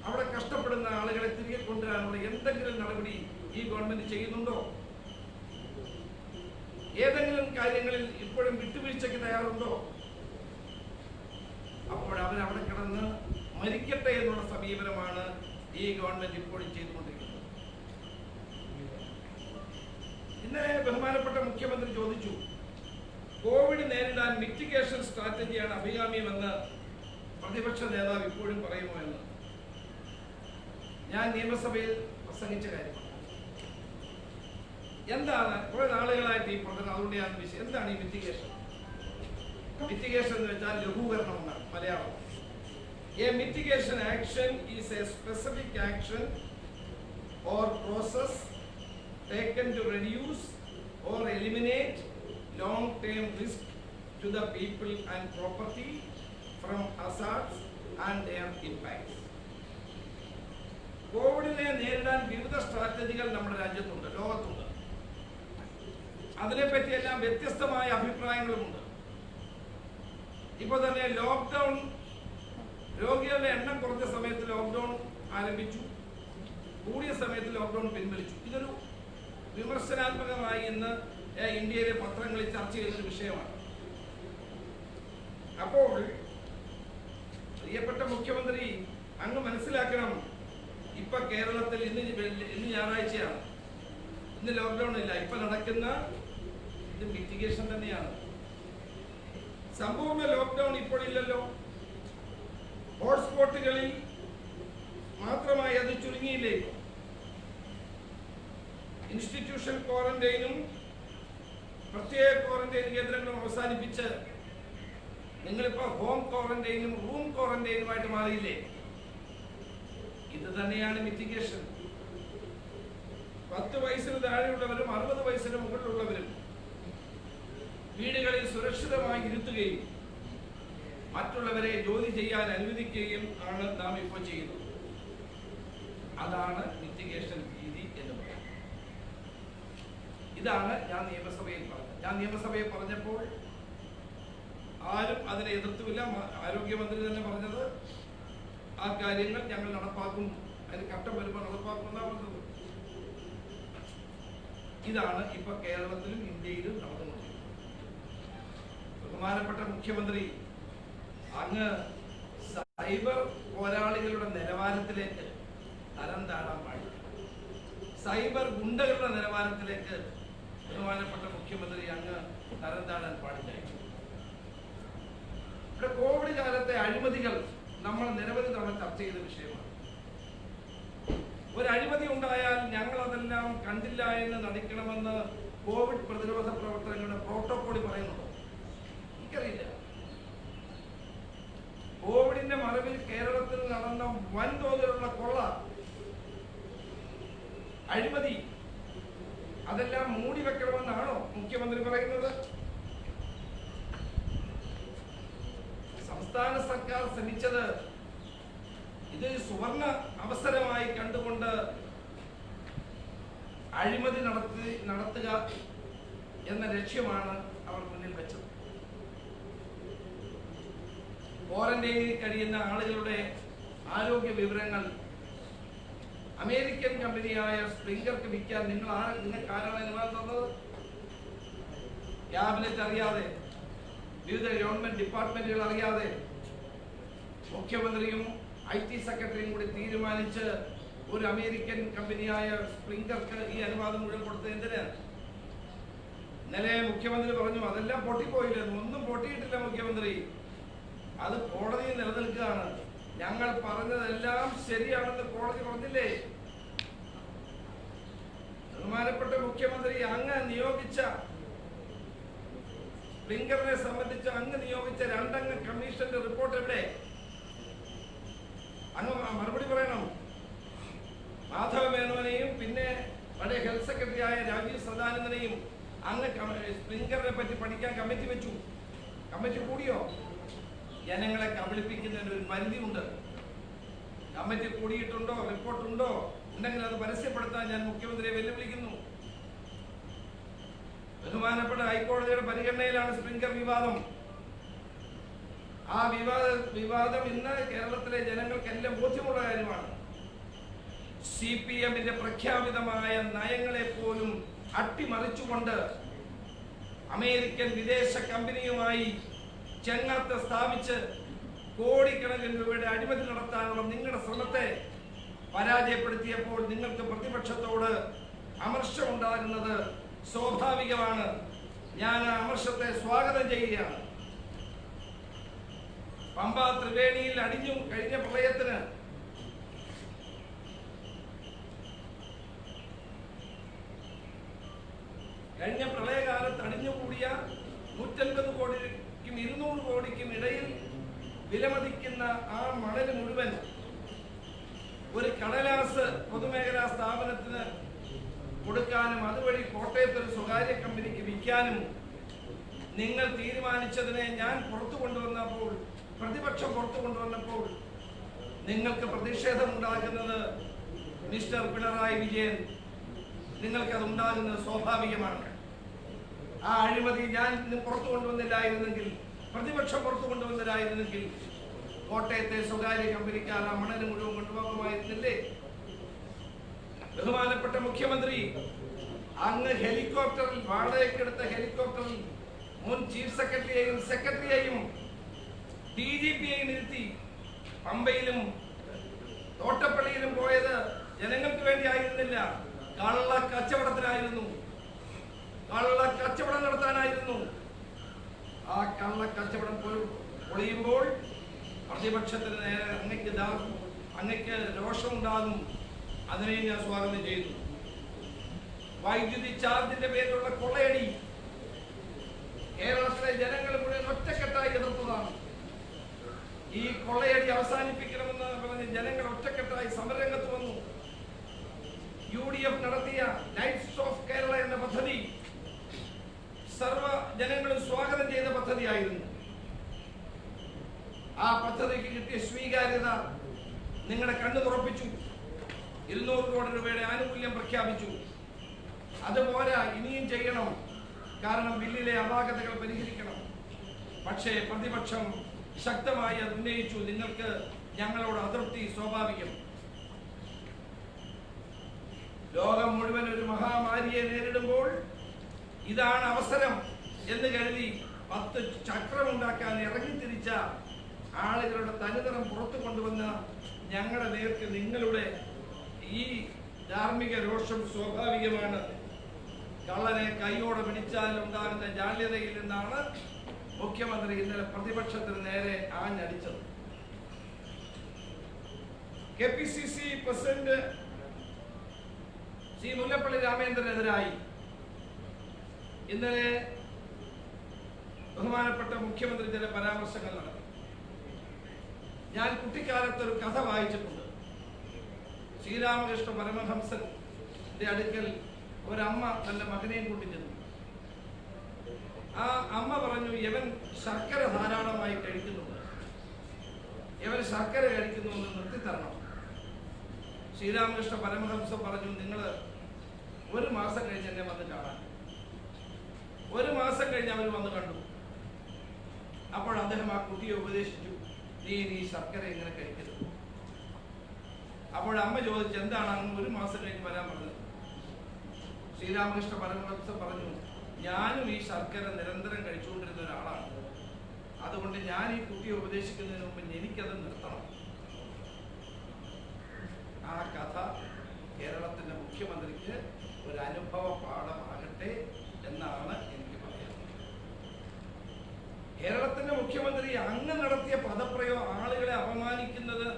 അവിടെ കഷ്ടപ്പെടുന്ന ആളുകളെ തിരികെ കൊണ്ടുവരാനുള്ള എന്തെങ്കിലും നടപടി ഈ ഗവൺമെന്റ് ചെയ്യുന്നുണ്ടോ? ഏതെങ്കിലും കാര്യങ്ങളിൽ ഇപ്പോഴും വിട്ടുവീഴ്ചയ്ക്ക് തയ്യാറുണ്ടോ? അപ്പോൾ അവരവിടെ കിടന്ന് മരിക്കട്ടെ എന്നുള്ള സമീപനമാണ് ഈ ഗവൺമെന്റ് ഇപ്പോഴും ചെയ്തുകൊണ്ടിരിക്കുന്നത്. ഇന്നലെ ബഹുമാനപ്പെട്ട മുഖ്യമന്ത്രി ചോദിച്ചു, കോവിഡ് നേരിടാൻ മിറ്റിഗേഷൻ സ്ട്രാറ്റജിയാണ് അഭികാമ്യമെന്ന് പ്രതിപക്ഷ നേതാവ് ഇപ്പോഴും പറയുമോ എന്ന്. ഞാൻ നിയമസഭയിൽ പ്രസംഗിച്ച കാര്യമാണ്. എന്താണ് കുറെ നാളുകളായിട്ട് ഈ പ്രവർത്തനം? അതുകൊണ്ട് ഞാൻ വിഷയം എന്താണ് ഈ മിറ്റിഗേഷൻ? മിറ്റിഗേഷൻ എന്ന് വെച്ചാൽ ലഘൂകരണം എന്നാണ് Malayalam. A mitigation action is a specific action or process taken to reduce or eliminate long-term risk to the people and property from hazards and their impacts. കോവിഡിനെ നേരിടാൻ വിവിധ സ്ട്രാറ്റജികൾ നമ്മുടെ രാജ്യത്തുണ്ട്, ലോകത്തുണ്ട്. അതിനെപ്പറ്റിയെല്ലാം വ്യത്യസ്തമായ അഭിപ്രായങ്ങളുമുണ്ട്. ഇപ്പോൾ തന്നെ ലോക്ക്ഡൌൺ, രോഗികളുടെ എണ്ണം കുറഞ്ഞ സമയത്ത് ലോക്ക്ഡൌൺ ആരംഭിച്ചു, കൂടിയ സമയത്ത് ലോക്ക്ഡൌൺ പിൻവലിച്ചു. ഇതൊരു വിമർശനാത്മകമായി ഇന്ന് ഇന്ത്യയിലെ പത്രങ്ങളിൽ ചർച്ച ചെയ്യുന്നൊരു വിഷയമാണ്. അപ്പോൾ പ്രിയപ്പെട്ട മുഖ്യമന്ത്രി, അങ്ങ് മനസ്സിലാക്കണം, ഇപ്പൊ കേരളത്തിൽ ഇന്ന് ഞായറാഴ്ചയാണ്, ഇന്ന് ലോക്ക്ഡൌൺ ഇല്ല. ഇപ്പൊ നടക്കുന്ന ഇത് മിറ്റിഗേഷൻ തന്നെയാണ്. സമ്പൂർണ്ണ ലോക്ക്ഡൌൺ ഇപ്പോഴില്ലല്ലോ. ഹോട്ട്സ്പോട്ടുകളിൽ മാത്രമായി അത് ചുരുങ്ങിയില്ലേ? ഇൻസ്റ്റിറ്റ്യൂഷൻ ക്വാറന്റൈനും പ്രത്യേക ക്വാറന്റൈൻ കേന്ദ്രങ്ങളും അവസാനിപ്പിച്ച് നിങ്ങളിപ്പോ ഹോം ക്വാറന്റൈനും റൂം ക്വാറന്റൈനുമായിട്ട് മാറിയില്ലേ? ഇത് തന്നെയാണ് മിറ്റിഗേഷൻ. 10 വയസ്സിന് താഴെയുള്ളവരും 60 വയസ്സിന് മുകളിലുള്ളവരും വീടുകളിൽ സുരക്ഷിതമായി ഇരുത്തുകയും മറ്റുള്ളവരെ ജോലി ചെയ്യാൻ അനുവദിക്കുകയും ആണ് നാം ഇപ്പോൾ ചെയ്യുന്നത്. അതാണ് മിറ്റിഗേഷൻ രീതി എന്ന് പറയുന്നത്. ഇതാണ് ഞാൻ നിയമസഭയിൽ പറഞ്ഞത്. ഞാൻ നിയമസഭയിൽ പറഞ്ഞപ്പോൾ ആരും അതിനെ എതിർത്തുമില്ല. ആരോഗ്യമന്ത്രി തന്നെ പറഞ്ഞത് ആ കാര്യങ്ങൾ ഞങ്ങൾ നടപ്പാക്കും, അതിന് ഘട്ടം വരുമ്പോൾ നടപ്പാക്കുമെന്നാണ് പറഞ്ഞത്. ഇതാണ് ഇപ്പൊ കേരളത്തിലും ഇന്ത്യയിലും നടന്നുകൊണ്ടിരിക്കുന്നത്. ബഹുമാനപ്പെട്ട മുഖ്യമന്ത്രി, അങ്ങ് സൈബർ പോരാളികളുടെ നിലവാരത്തിലേക്ക് തരം താഴാൻ പാടില്ല. സൈബർ ഗുണ്ടകളുടെ നിലവാരത്തിലേക്ക് ബഹുമാനപ്പെട്ട മുഖ്യമന്ത്രി അങ്ങ് തരം താഴാൻ പാടില്ല. ഇവിടെ കോവിഡ് കാലത്തെ അഴിമതികൾ നമ്മൾ നിരവധി തവണ ചർച്ച ചെയ്ത വിഷയമാണ്. ഒരു അഴിമതി ഉണ്ടായാൽ ഞങ്ങൾ അതെല്ലാം കണ്ടില്ല എന്ന് നടിക്കണമെന്ന് കോവിഡ് പ്രതിരോധ പ്രവർത്തനങ്ങളുടെ പ്രോട്ടോകോളിൽ പറയുന്നുണ്ടോ? എനിക്കറിയില്ല. കോവിഡിന്റെ മറവിൽ കേരളത്തിൽ നടന്ന വൻതോതിലുള്ള കൊള്ള, അഴിമതി, അതെല്ലാം മൂടി വെക്കണമെന്നാണോ മുഖ്യമന്ത്രി പറയുന്നത്? സംസ്ഥാന സർക്കാർ ശ്രമിച്ചത് ഇത് സുവർണ അവസരമായി കണ്ടുകൊണ്ട് അഴിമതി നടത്തുക എന്ന ലക്ഷ്യമാണ് അവർ മുന്നിൽ വെച്ചത്. ക്വാറന്റൈനിൽ കഴിയുന്ന ആളുകളുടെ ആരോഗ്യ വിവരങ്ങൾ അമേരിക്കൻ കമ്പനിയായ സ്പ്രിംഗർക്ക് വിൽക്കാൻ നിങ്ങൾക്ക് ആരാണ് അനുവാദം തന്നത്? ക്യാബിനറ്റ് അറിയാതെ, വിവിധ ഗവൺമെന്റ് ഡിപ്പാർട്ട്മെന്റുകൾ അറിയാതെ, മുഖ്യമന്ത്രിയും IT സെക്രട്ടറിയും കൂടി തീരുമാനിച്ച് ഒരു അമേരിക്കൻ കമ്പനിയായ സ്പ്രിംഗർക്ക് ഈ അനുവാദം മുഴുവൻ കൊടുത്തത് എന്തിനാ? ഇന്നലെ മുഖ്യമന്ത്രി പറഞ്ഞു അതെല്ലാം പൊട്ടിപ്പോയില്ല. ഒന്നും പൊട്ടിയിട്ടില്ല മുഖ്യമന്ത്രി, അത് കോടതിയിൽ നിലനിൽക്കുകയാണ്. ഞങ്ങൾ പറഞ്ഞതെല്ലാം ശരിയാണെന്ന് കോടതി പറഞ്ഞില്ലേ? ബഹുമാനപ്പെട്ട മുഖ്യമന്ത്രി, അങ്ങ് നിയോഗിച്ച സ്പ്രിംഗറിനെ സംബന്ധിച്ച് അങ്ങ് നിയോഗിച്ച 2 അംഗ കമ്മീഷന്റെ റിപ്പോർട്ട് എവിടെ? അങ്ങ് മറുപടി പറയണം. മാധവ മേനോനെയും പിന്നെ പഴയ ഹെൽത്ത് സെക്രട്ടറിയായ രാജീവ് സദാനന്ദനെയും അങ്ങ് സ്പ്രിംഗറിനെ പറ്റി പഠിക്കാൻ കമ്മിറ്റി വെച്ചു. കമ്മിറ്റി കൂടിയോ? ജനങ്ങളെ കബളിപ്പിക്കുന്നതിന് ഒരു പരിധിയുണ്ട്. കമ്മിറ്റി കൂടിയിട്ടുണ്ടോ, റിപ്പോർട്ടുണ്ടോ ഉണ്ടെങ്കിൽ അത് പരസ്യപ്പെടുത്താൻ ഞാൻ മുഖ്യമന്ത്രിയെ വെല്ലുവിളിക്കുന്നു. ബഹുമാനപ്പെട്ട ഹൈക്കോടതിയുടെ പരിഗണനയിലാണ് സ്പ്രിംഗർ വിവാദം. ആ വിവാദം ഇന്ന് കേരളത്തിലെ ജനങ്ങൾക്കെല്ലാം ബോധ്യമുള്ള കാര്യമാണ്. CPMന്റെ പ്രഖ്യാപിതമായ നയങ്ങളെ പോലും അട്ടിമറിച്ചുകൊണ്ട് അമേരിക്കൻ വിദേശ കമ്പനിയുമായി ചെങ്ങാത്ത സ്ഥാപിച്ച് കോടിക്കണക്കിന് രൂപയുടെ അഴിമതി നടത്താനുള്ള നിങ്ങളുടെ ശ്രമത്തെ പരാജയപ്പെടുത്തിയപ്പോൾ നിങ്ങൾക്ക് പ്രതിപക്ഷത്തോട് അമർഷമുണ്ടാകുന്നത് സ്വാഭാവികമാണ്. ഞാൻ ആ അമർഷത്തെ സ്വാഗതം ചെയ്യുകയാണ്. പമ്പ ത്രിവേണിയിൽ അടിഞ്ഞു കഴിഞ്ഞ പ്രളയത്തിന് കഴിഞ്ഞ പ്രളയകാലത്ത് അടിഞ്ഞുകൂടിയ 150 കോടിക്കും 200 കോടിക്കും ഇടയിൽ വിലമതിക്കുന്ന ആ മണൽ മുഴുവൻ ഒരു കടലാസ് പൊതുമേഖലാ സ്ഥാപനത്തിന് കൊടുക്കാനും അതുവഴി കോട്ടയത്ത് ഒരു സ്വകാര്യ കമ്പനിക്ക് വിൽക്കാനും നിങ്ങൾ തീരുമാനിച്ചതിനെ ഞാൻ പുറത്തു കൊണ്ടുവന്നപ്പോൾ, പ്രതിപക്ഷം പുറത്തു കൊണ്ടുവന്നപ്പോൾ നിങ്ങൾക്ക് പ്രതിഷേധമുണ്ടാകുന്നത് മിസ്റ്റർ പിണറായി വിജയൻ, നിങ്ങൾക്കത് ഉണ്ടാകുന്നത് സ്വാഭാവികമാണ്. ആ അഴിമതി ഞാൻ പുറത്തു കൊണ്ടുവന്നില്ലായിരുന്നെങ്കിൽ, പ്രതിപക്ഷം പുറത്തു കൊണ്ടുവന്നില്ലായിരുന്നെങ്കിൽ കോട്ടയത്തെ സ്വകാര്യ കമ്പനിക്കാർ ആ മണൽ മുഴുവൻ കൊണ്ടുപോകുമായിരുന്നില്ലേ? ബഹുമാനപ്പെട്ട മുഖ്യമന്ത്രി, അങ്ങ് ഹെലികോപ്റ്ററിൽ, വാടകയ്ക്കെടുത്ത ഹെലികോപ്റ്ററിൽ മുൻ ചീഫ് സെക്രട്ടറിയെയും സെക്രട്ടറിയെയും DGPയെയും ഇരുത്തി പമ്പയിലും തോട്ടപ്പള്ളിയിലും പോയത് ജനങ്ങൾക്ക് വേണ്ടി ആയിരുന്നില്ല, കള്ള കച്ചവടത്തിനായിരുന്നു, കള്ള കച്ചവടം നടത്താനായിരുന്നു. ആ കള്ള കച്ചവടം പൊളിയുമ്പോൾ പ്രതിപക്ഷത്തിന് നേരെ അങ്ങയ്ക്ക് രോഷമുണ്ടാകും. അതിനെ ഞാൻ സ്വാഗതം ചെയ്യുന്നു. വൈദ്യുതി ചാർജിന്റെ പേരിലുള്ള കൊള്ളയടി കേരളത്തിലെ ജനങ്ങൾ മുഴുവൻ ഒറ്റക്കെട്ടായി എതിർത്തതാണ്. ഈ കൊള്ളയടി അവസാനിപ്പിക്കണമെന്ന് പറഞ്ഞ് ജനങ്ങൾ ഒറ്റക്കെട്ടായി സമരരംഗത്ത് വന്നു. UDF നടത്തിയ ലൈറ്റ്സ് ഓഫ് കേരള എന്ന പദ്ധതി സർവ ജനങ്ങളും സ്വാഗതം ചെയ്ത പദ്ധതിയായിരുന്നു. ആ പദ്ധതിക്ക് കിട്ടിയ സ്വീകാര്യത നിങ്ങളുടെ കണ്ണു തുറപ്പിച്ചു. 200 കോടി രൂപയുടെ ആനുകൂല്യം പ്രഖ്യാപിച്ചു. അതുപോലെ ഇനിയും ചെയ്യണം. കാരണം ബില്ലിലെ അപാകതകൾ പരിഹരിക്കണം. പക്ഷേ പ്രതിപക്ഷം ശക്തമായി അത് ഉന്നയിച്ചു. നിങ്ങൾക്ക് ഞങ്ങളോട് അതൃപ്തി സ്വാഭാവികം. ലോകം മുഴുവൻ ഒരു മഹാമാരിയെ നേരിടുമ്പോൾ ഇതാണ് അവസരം എന്ന് കരുതി 10 ചക്രമുണ്ടാക്കാൻ ഇറങ്ങിത്തിരിച്ച ആളുകളുടെ തനിനിറം പുറത്തു കൊണ്ടുവന്ന ഞങ്ങളുടെ നേർക്ക് നിങ്ങളുടെ ഈ ധാർമ്മിക രോഷം സ്വാഭാവികമാണ്. കള്ളനെ കൈയോടെ പിടിച്ചാൽ ഉണ്ടാകുന്ന ജാള്യതയിൽ നിന്നാണ് മുഖ്യമന്ത്രി ഇന്നലെ പ്രതിപക്ഷത്തിന് നേരെ ആഞ്ഞടിച്ചത്. KPCC പ്രസിഡന്റ് ശ്രീ മുല്ലപ്പള്ളി രാമചന്ദ്രനെതിരായി ഇന്നലെ ബഹുമാനപ്പെട്ട മുഖ്യമന്ത്രി ചില പരാമർശങ്ങൾ നടത്തി. ഞാൻ കുട്ടിക്കാലത്ത് ഒരു കഥ വായിച്ചിട്ടുണ്ട്. ശ്രീരാമകൃഷ്ണ പരമഹംസന്റെ അടുക്കൽ ഒരമ്മ തന്റെ മകനെയും കൂട്ടി ചെന്നു. ആ അമ്മ പറഞ്ഞു, ഇവൻ ശർക്കര ധാരാളമായി കഴിക്കുന്നുണ്ട്, ഇവൻ ശർക്കര കഴിക്കുന്നു എന്ന് നിർത്തിത്തരണം. ശ്രീരാമകൃഷ്ണ പരമഹംസൻ പറഞ്ഞു, നിങ്ങൾ 1 മാസം കഴിഞ്ഞ് എന്നെ വന്ന് കാണാൻ. 1 മാസം കഴിഞ്ഞ് അവർ വന്ന് കണ്ടു. അപ്പോൾ അദ്ദേഹം ആ കുട്ടിയെ ഉപദേശിച്ചു, നീ ശർക്കര ഇങ്ങനെ കഴിക്കരുത്. അപ്പോൾ അമ്മ ചോദിച്ചു, എന്താണ് അങ്ങ് 1 മാസം കഴിഞ്ഞ് വരാൻ പറഞ്ഞത്? ശ്രീരാമകൃഷ്ണ പരമഹംസൻ പറഞ്ഞു, ഞാനും ഈ ശർക്കര നിരന്തരം കഴിച്ചുകൊണ്ടിരുന്ന ഒരാളാണ്. അതുകൊണ്ട് ഞാൻ ഈ കുട്ടിയെ ഉപദേശിക്കുന്നതിന് മുമ്പ് എനിക്കത് നിർത്തണം. ആ കഥ കേരളത്തിന്റെ മുഖ്യമന്ത്രിക്ക് ഒരു അനുഭവ പാഠമാകട്ടെ എന്നാണ് എനിക്ക് പറയാനുള്ളത്. കേരളത്തിന്റെ മുഖ്യമന്ത്രി അങ്ങ് നടത്തിയ ആളുകളെ അപമാനിക്കുന്നത്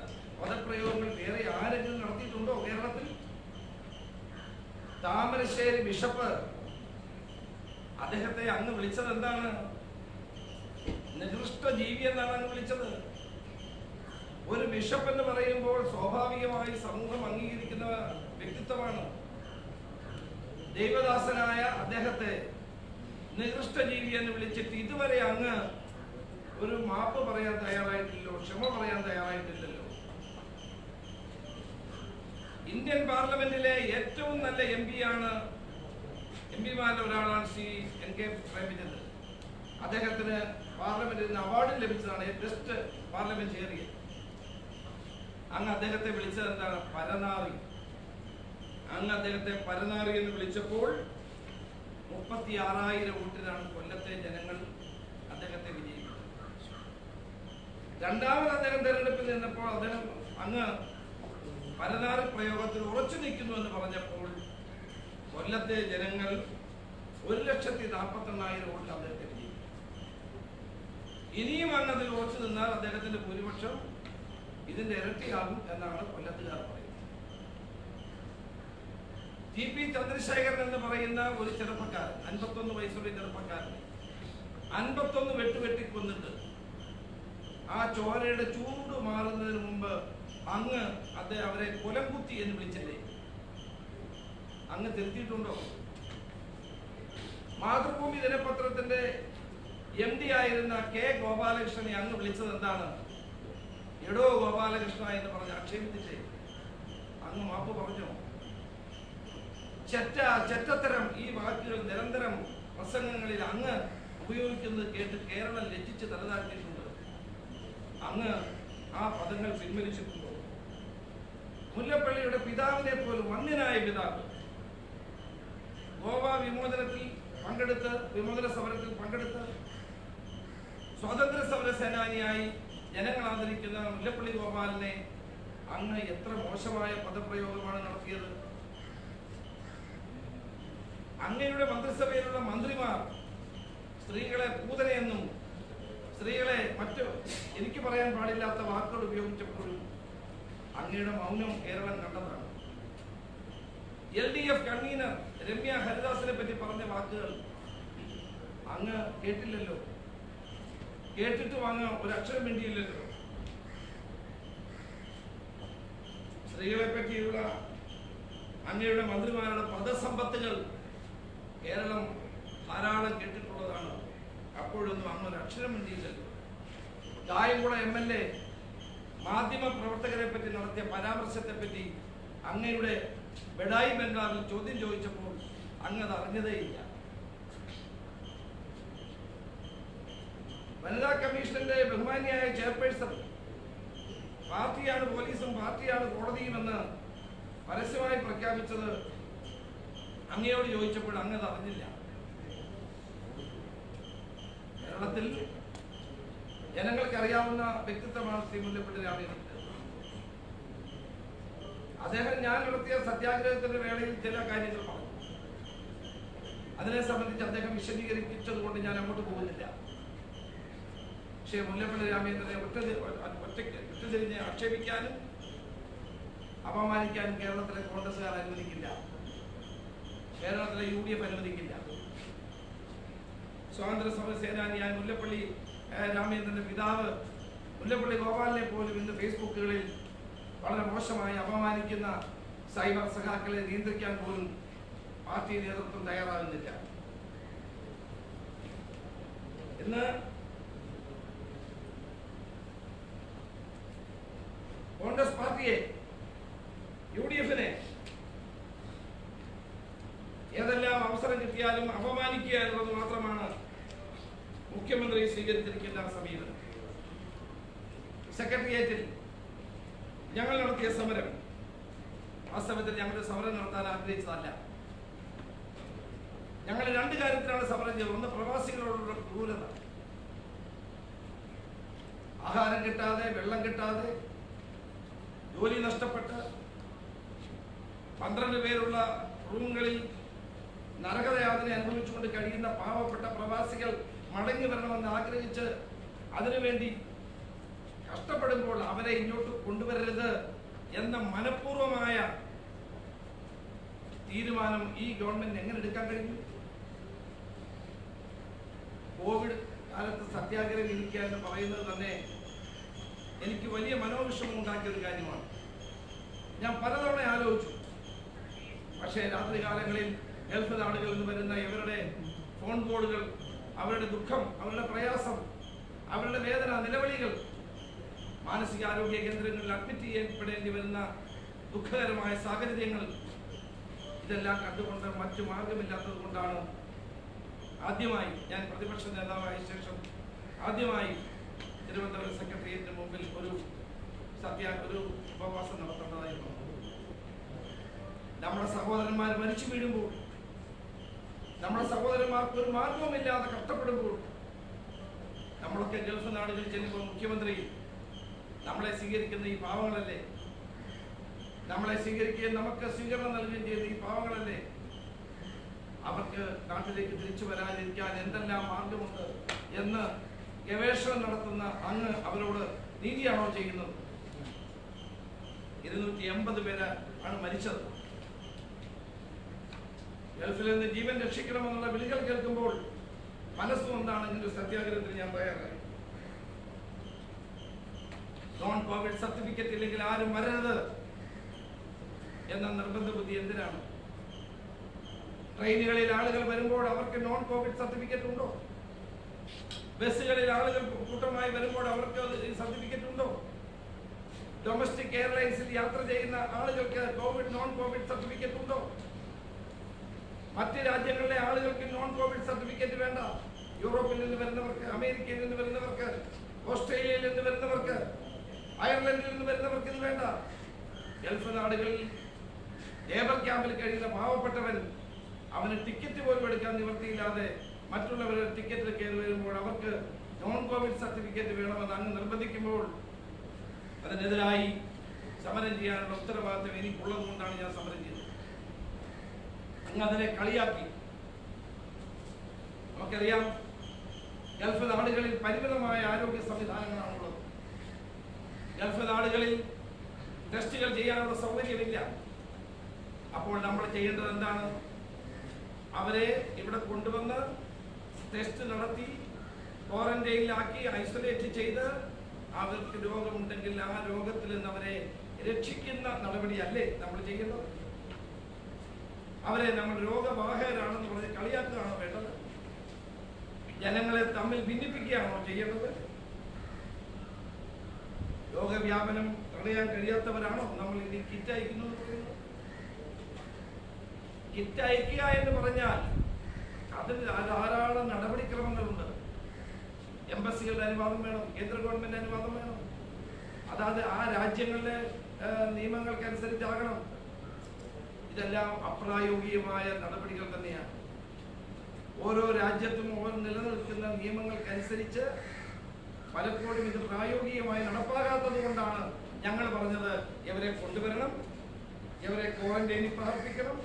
പദപ്രയോഗങ്ങൾ വേറെ ആരെങ്കിലും നടത്തിയിട്ടുണ്ടോ കേരളത്തിൽ? താമരശ്ശേരി ബിഷപ്പ് അദ്ദേഹത്തെ അങ്ങ് വിളിച്ചത് എന്താണ്? നികൃഷ്ട ജീവി എന്നാണ് അങ്ങ് വിളിച്ചത്. ഒരു ബിഷപ്പ് എന്ന് പറയുമ്പോൾ സ്വാഭാവികമായി സമൂഹം അംഗീകരിക്കുന്ന വ്യക്തിത്വമാണ്. ദൈവദാസനായ അദ്ദേഹത്തെ നികൃഷ്ട ജീവി എന്ന് വിളിച്ചിട്ട് ഇതുവരെ അങ്ങ് ഒരു മാപ്പ് പറയാൻ തയ്യാറായിട്ടില്ലല്ലോ, ക്ഷമ പറയാൻ തയ്യാറായിട്ടില്ലല്ലോ. ഇന്ത്യൻ പാർലമെന്റിലെ ഏറ്റവും നല്ല എംപിമാരിൽ ഒരാളാണ് ശ്രീ NK പ്രേമചന്ദ്രൻ. അദ്ദേഹത്തിന് പാർലമെന്റിൽ നിന്ന് അവാർഡ് ലഭിച്ചതാണ് ബെസ്റ്റ് പാർലമെന്റേറിയൻ. അങ്ങ് അദ്ദേഹത്തെ വിളിച്ചത് എന്താണ്? പരനാറി. അങ്ങ് അദ്ദേഹത്തെ പരനാറി എന്ന് വിളിച്ചപ്പോൾ 36,000 വോട്ടിനാണ് കൊല്ലത്തെ ജനങ്ങൾ അദ്ദേഹത്തെ വിജയിക്കുന്നത്. രണ്ടാമത് അദ്ദേഹം തെരഞ്ഞെടുപ്പിൽ നിന്നപ്പോൾ അദ്ദേഹം അങ്ങ് പരനാറി പ്രയോഗത്തിൽ ഉറച്ചു നിൽക്കുന്നു എന്ന് പറഞ്ഞപ്പോൾ കൊല്ലത്തെ ജനങ്ങൾ 1,48,000 വോട്ടിൽ അദ്ദേഹത്തെ വിജയിക്കും. ഇനിയും അങ്ങ് അതിൽ ഉറച്ചു നിന്നാൽ അദ്ദേഹത്തിന്റെ ഭൂരിപക്ഷം ഇതിന്റെ ഇരട്ടിയാകും എന്നാണ് കൊല്ലത്തുകാർ പറയുന്നത്. TP ചന്ദ്രശേഖരൻ എന്ന് പറയുന്ന ഒരു ചെറുപ്പക്കാരൻ, 51 വയസ്സുള്ള ചെറുപ്പക്കാരൻ 51 വെട്ടുവെട്ടിക്കൊന്നിട്ട് ആ ചോരയുടെ ചൂട് മാറുന്നതിന് മുമ്പ് അങ്ങ് അവരെ കൊലംകുത്തി എന്ന് വിളിച്ചില്ലേ? അങ്ങ് തിരുത്തിയിട്ടുണ്ടോ? മാതൃഭൂമി ദിനപത്രത്തിന്റെ MD ആയിരുന്ന K ഗോപാലകൃഷ്ണനെ അങ്ങ് വിളിച്ചത് എന്താണ്? എടോ ഗോപാലകൃഷ്ണ എന്ന് പറഞ്ഞ് ആക്ഷേപിച്ചില്ലേ? അങ്ങ് മാപ്പ് പറഞ്ഞോ? ചെറ്റത്തരം ഈ വാക്കുകൾ നിരന്തരം പ്രസംഗങ്ങളിൽ അങ്ങ് ഉപയോഗിക്കുന്നത് കേട്ട് കേരളം ലജ്ജിച്ച് തലതാഴ്ത്തിയിട്ടുണ്ട്. അങ്ങ് ആ പദങ്ങൾ പിൻവലിച്ചിട്ടുണ്ടോ? മുല്ലപ്പള്ളിയുടെ പിതാവിനെ പോലും വന്യനായ പിതാവ് ഗോവ വിമോചന സമരത്തിൽ പങ്കെടുത്ത് സ്വാതന്ത്ര്യ സമര സേനാനിയായി ജനങ്ങൾ ആദരിക്കുന്ന മുല്ലപ്പള്ളി ഗോപാലിനെ അങ്ങ് എത്ര മോശമായ പദപ്രയോഗമാണ് നടത്തിയത്. അങ്ങയുടെ മന്ത്രിസഭയിലുള്ള മന്ത്രിമാർ സ്ത്രീകളെ പൂതനയെന്നും സ്ത്രീകളെ എനിക്ക് പറയാൻ പാടില്ലാത്ത വാക്കുകൾ ഉപയോഗിച്ചപ്പോഴും അങ്ങയുടെ മൗനം കേരളം കണ്ടതാണ്. LDF കൺവീനർ രമ്യ ഹരിദാസിനെ പറ്റി പറഞ്ഞ വാക്കുകൾ അങ്ങ് കേട്ടില്ലല്ലോ. കേട്ടിട്ടും അങ്ങ് ഒരക്ഷരം വേണ്ടിയില്ലല്ലോ. സ്ത്രീകളെ പറ്റിയുള്ള അങ്ങയുടെ മന്ത്രിമാരുടെ പദസമ്പത്തുകൾ കേരളം ധാരാളം കേട്ടിട്ടുള്ളതാണ്. അപ്പോഴൊന്നും അങ്ങ് ഒരു അക്ഷരം വേണ്ടിയില്ലല്ലോ. കായംകുളം MLA മാധ്യമ പ്രവർത്തകരെ പറ്റി നടത്തിയ പരാമർശത്തെ പറ്റി അങ്ങയുടെ ബെഡായി ബംഗാളിൽ ചോദ്യം ചോദിച്ചപ്പോൾ അങ്ങ് അത് അറിഞ്ഞതേയില്ല. വനിതാ കമ്മീഷന്റെ ബഹുമാന്യായ ചെയർപേഴ്സൺ പാർട്ടിയാണ് പോലീസും പാർട്ടിയാണ് കോടതിയുമെന്ന് പരസ്യമായി പ്രഖ്യാപിച്ചത് അങ്ങയോട് ചോദിച്ചപ്പോൾ അങ്ങ് അത് അറിഞ്ഞില്ല. കേരളത്തിൽ ജനങ്ങൾക്ക് അറിയാവുന്ന വ്യക്തിത്വമാണ് ശ്രീ മുല്ലപ്പള്ളി രാമചന്ദ്രൻ. അദ്ദേഹം ഞാൻ നടത്തിയ സത്യാഗ്രഹത്തിന്റെ വേളയിൽ ചില കാര്യങ്ങൾ പറഞ്ഞു. അതിനെ സംബന്ധിച്ച് അദ്ദേഹം വിശദീകരിച്ചത് കൊണ്ട് ഞാൻ അങ്ങോട്ട് പോകുന്നില്ല. പക്ഷേ മുല്ലപ്പള്ളി രാമചന്ദ്രനെ ഒറ്റയ്ക്ക് വിട്ടുതിരിഞ്ഞ് ആക്ഷേപിക്കാനും അപമാനിക്കാനും കേരളത്തിലെ കോൺഗ്രസുകാർ അനുവദിക്കില്ല, കേരളത്തിലെ UDF അനുവദിക്കില്ല. സ്വാതന്ത്ര്യ സമര സേനാനിയായ മുല്ലപ്പള്ളി രാമചന്ദ്രന്റെ പിതാവ് മുല്ലപ്പള്ളി ഗോപാലിനെ പോലും ഇന്ന് ഫേസ്ബുക്കുകളിൽ വളരെ മോശമായി അപമാനിക്കുന്ന സൈബർ സഖാക്കളെ നിയന്ത്രിക്കാൻ പോലും പാർട്ടി നേതൃത്വം തയ്യാറാകുന്നില്ല. ഇന്ന് കോൺഗ്രസ് പാർട്ടിയെ UDF-നെ ഏതെല്ലാം അവസരം കിട്ടിയാലും അപമാനിക്കുക എന്നുള്ളത് മാത്രമാണ് മുഖ്യമന്ത്രി സ്വീകരിച്ചിരിക്കുന്ന സമീപനം. സെക്രട്ടേറിയറ്റിൽ ഞങ്ങൾ നടത്തിയ സമരം വാസ്തവത്തിൽ ഞങ്ങളുടെ സമരം നടത്താൻ ആഗ്രഹിച്ചതല്ല. ഞങ്ങൾ രണ്ട് കാര്യത്തിലാണ് സമരം ചെയ്തത്. ഒന്ന്, പ്രവാസികളോടുള്ള ക്രൂരത. ആഹാരം കിട്ടാതെ, വെള്ളം കിട്ടാതെ, ജോലി നഷ്ടപ്പെട്ട് 12 പേരുള്ള റൂമുകളിൽ നരകയാതന അനുഭവിച്ചുകൊണ്ട് കഴിയുന്ന പാവപ്പെട്ട പ്രവാസികൾ മടങ്ങി വരണമെന്ന് ആഗ്രഹിച്ച് അതിനുവേണ്ടി കഷ്ടപ്പെടുമ്പോൾ അവരെ ഇങ്ങോട്ട് കൊണ്ടുവരരുത് എന്ന മനഃപൂർവമായ തീരുമാനം ഈ ഗവൺമെന്റ് എങ്ങനെ എടുക്കാൻ കഴിയും? കോവിഡ് കാലത്ത് സത്യാഗ്രഹം ഇരിക്കുക എന്ന് പറയുന്നത് തന്നെ എനിക്ക് വലിയ മനോവിഷമം ഉണ്ടാക്കിയ ഒരു കാര്യമാണ്. ഞാൻ പലതവണ ആലോചിച്ചു. പക്ഷേ രാത്രി കാലങ്ങളിൽ ഗൾഫ് നാടുകളിൽ നിന്ന് വരുന്ന ഇവരുടെ ഫോൺ കോളുകൾ, അവരുടെ ദുഃഖം, അവരുടെ പ്രയാസം, അവരുടെ വേദന, നിലവിളികൾ, മാനസികാരോഗ്യ കേന്ദ്രങ്ങളിൽ അഡ്മിറ്റ് ചെയ്യപ്പെടേണ്ടി വരുന്ന ദുഃഖകരമായ സാഹചര്യങ്ങൾ, ഇതെല്ലാം കണ്ടുകൊണ്ട് മറ്റു മാർഗമില്ലാത്തത് കൊണ്ടാണ് ആദ്യമായി ഞാൻ പ്രതിപക്ഷ നേതാവായ ശേഷം ആദ്യമായി തിരുവനന്തപുരം സെക്രട്ടേറിയറ്റിന് മുമ്പിൽ ഒരു ഉപവാസം നടത്തേണ്ടതായി വന്നു. നമ്മുടെ സഹോദരന്മാർ മരിച്ചു വീഴുമ്പോൾ, നമ്മുടെ സഹോദരന്മാർക്ക് ഒരു മാർഗവുമില്ലാതെ കഷ്ടപ്പെടുമ്പോൾ, നമ്മളൊക്കെ ഗൾഫ് നാടുകളിൽ ചെല്ലുമ്പോൾ മുഖ്യമന്ത്രി നമ്മളെ സ്വീകരിക്കുന്ന ഈ പാവങ്ങളല്ലേ, നമ്മളെ സ്വീകരിക്കുകയും നമുക്ക് സ്വീകരണം നൽകുകയും ചെയ്ത ഈ പാവങ്ങളല്ലേ, അവർക്ക് നാട്ടിലേക്ക് തിരിച്ചു വരാതിരിക്കാൻ എന്തെല്ലാം മാർഗമുണ്ട് എന്ന് ഗവേഷണം നടത്തുന്ന അങ്ങ് അവരോട് നീതിയാണോ ചെയ്യുന്നത്? 280 പേര് ആണ് മരിച്ചത്. ഗൾഫിൽ നിന്ന് ജീവൻ രക്ഷിക്കണമെന്നുള്ള വിളികൾ കേൾക്കുമ്പോൾ മനസ്സും എന്താണെങ്കിലും സത്യാഗ്രഹത്തിന് ഞാൻ തയ്യാറായി. നോൺ കോവിഡ് സർട്ടിഫിക്കറ്റ് ഇല്ലെങ്കിൽ ആരും വരരുത് എന്ന നിർബന്ധ ബുദ്ധി എന്തിനാണ്? ട്രെയിനുകളിൽ ആളുകൾ വരുമ്പോൾ അവർക്ക് നോൺ കോവിഡ് സർട്ടിഫിക്കറ്റ് ഉണ്ടോ? ബസ്സുകളിൽ ആളുകൾ കൂട്ടമായി വരുമ്പോൾ അവർക്ക് സർട്ടിഫിക്കറ്റ് ഉണ്ടോ? ഡൊമസ്റ്റിക് എയർലൈൻസിൽ യാത്ര ചെയ്യുന്ന ആളുകൾക്ക് നോൺ കോവിഡ് സർട്ടിഫിക്കറ്റ് ഉണ്ടോ? മറ്റ് രാജ്യങ്ങളിലെ ആളുകൾക്ക് നോൺ കോവിഡ് സർട്ടിഫിക്കറ്റ് വേണ്ട. യൂറോപ്പിൽ നിന്ന് വരുന്നവർക്ക്, അമേരിക്കയിൽ നിന്ന് വരുന്നവർക്ക്, ഓസ്ട്രേലിയയിൽ നിന്ന് വരുന്നവർക്ക്, അയർലൻഡിൽ നിന്ന് വരുന്നവർക്ക് ഇത് വേണ്ട. ഗൾഫ് നാടുകളിൽ ലേബർ ക്യാമ്പിൽ കഴിയുന്ന പാവപ്പെട്ടവൻ, അവന് ടിക്കറ്റ് പോലും എടുക്കാൻ നിവൃത്തിയില്ലാതെ മറ്റുള്ളവരുടെ ടിക്കറ്റിൽ കയറി വരുമ്പോൾ അവർക്ക് നോൺ കോവിഡ് സർട്ടിഫിക്കറ്റ് വേണമെന്ന് അങ്ങ് നിർബന്ധിക്കുമ്പോൾ അതിനെതിരായി സമരം ചെയ്യാനുള്ള ഉത്തരവാദിത്വം എനിക്കുള്ളത് കൊണ്ടാണ് ഞാൻ സമരം ചെയ്തത്. അങ്ങ് അതിനെ കളിയാക്കി. നമുക്കറിയാം, ഗൾഫ് നാടുകളിൽ പരിമിതമായ ആരോഗ്യ സംവിധാനങ്ങളാണുള്ളത്. ഗൾഫ് നാടുകളിൽ ടെസ്റ്റുകൾ ചെയ്യാനുള്ള സൗകര്യമില്ല. അപ്പോൾ നമ്മൾ ചെയ്യേണ്ടത് എന്താണ്? അവരെ ഇവിടെ കൊണ്ടുവന്ന് ടെസ്റ്റ് നടത്തി ക്വാറന്റൈനിലാക്കി ഐസൊലേറ്റ് ചെയ്ത് അവർക്ക് രോഗമുണ്ടെങ്കിൽ ആ രോഗത്തിൽ നിന്ന് അവരെ രക്ഷിക്കുന്ന നടപടിയല്ലേ നമ്മൾ ചെയ്യുന്നത്? അവരെ നമ്മൾ രോഗവാഹകരാണെന്ന് പറഞ്ഞ് കളിയാക്കുകയാണോ വേണ്ടത്? ജനങ്ങളെ തമ്മിൽ ഭിന്നിപ്പിക്കുകയാണോ ചെയ്യേണ്ടത്? രോഗവ്യാപനം തടയാൻ കഴിയാത്തവരാണോ നമ്മൾ ഇനി കിറ്റ് അയക്കുന്നത് പറയുന്നത്? കിറ്റ് അയക്കുക എന്ന് പറഞ്ഞാൽ അതിന് ധാരാളം നടപടിക്രമങ്ങളുണ്ട്. എംബസികളുടെ അനുവാദം വേണം, കേന്ദ്ര ഗവൺമെന്റ് അനുവാദം വേണം. അതായത് ആ രാജ്യങ്ങളിലെ നിയമങ്ങൾക്കനുസരിച്ചാകണം. ഇതെല്ലാം അപ്രായോഗികമായ നടപടികൾ തന്നെയാണ്. ഓരോ രാജ്യത്തും നിലനിൽക്കുന്ന നിയമങ്ങൾക്കനുസരിച്ച് പലപ്പോഴും ഇത് പ്രായോഗികമായി നടപ്പാകാത്തത് കൊണ്ടാണ് ഞങ്ങൾ പറഞ്ഞത് ഇവരെ കൊണ്ടുവരണം, ഇവരെ ക്വാറന്റൈനിൽ പാർപ്പിക്കണം,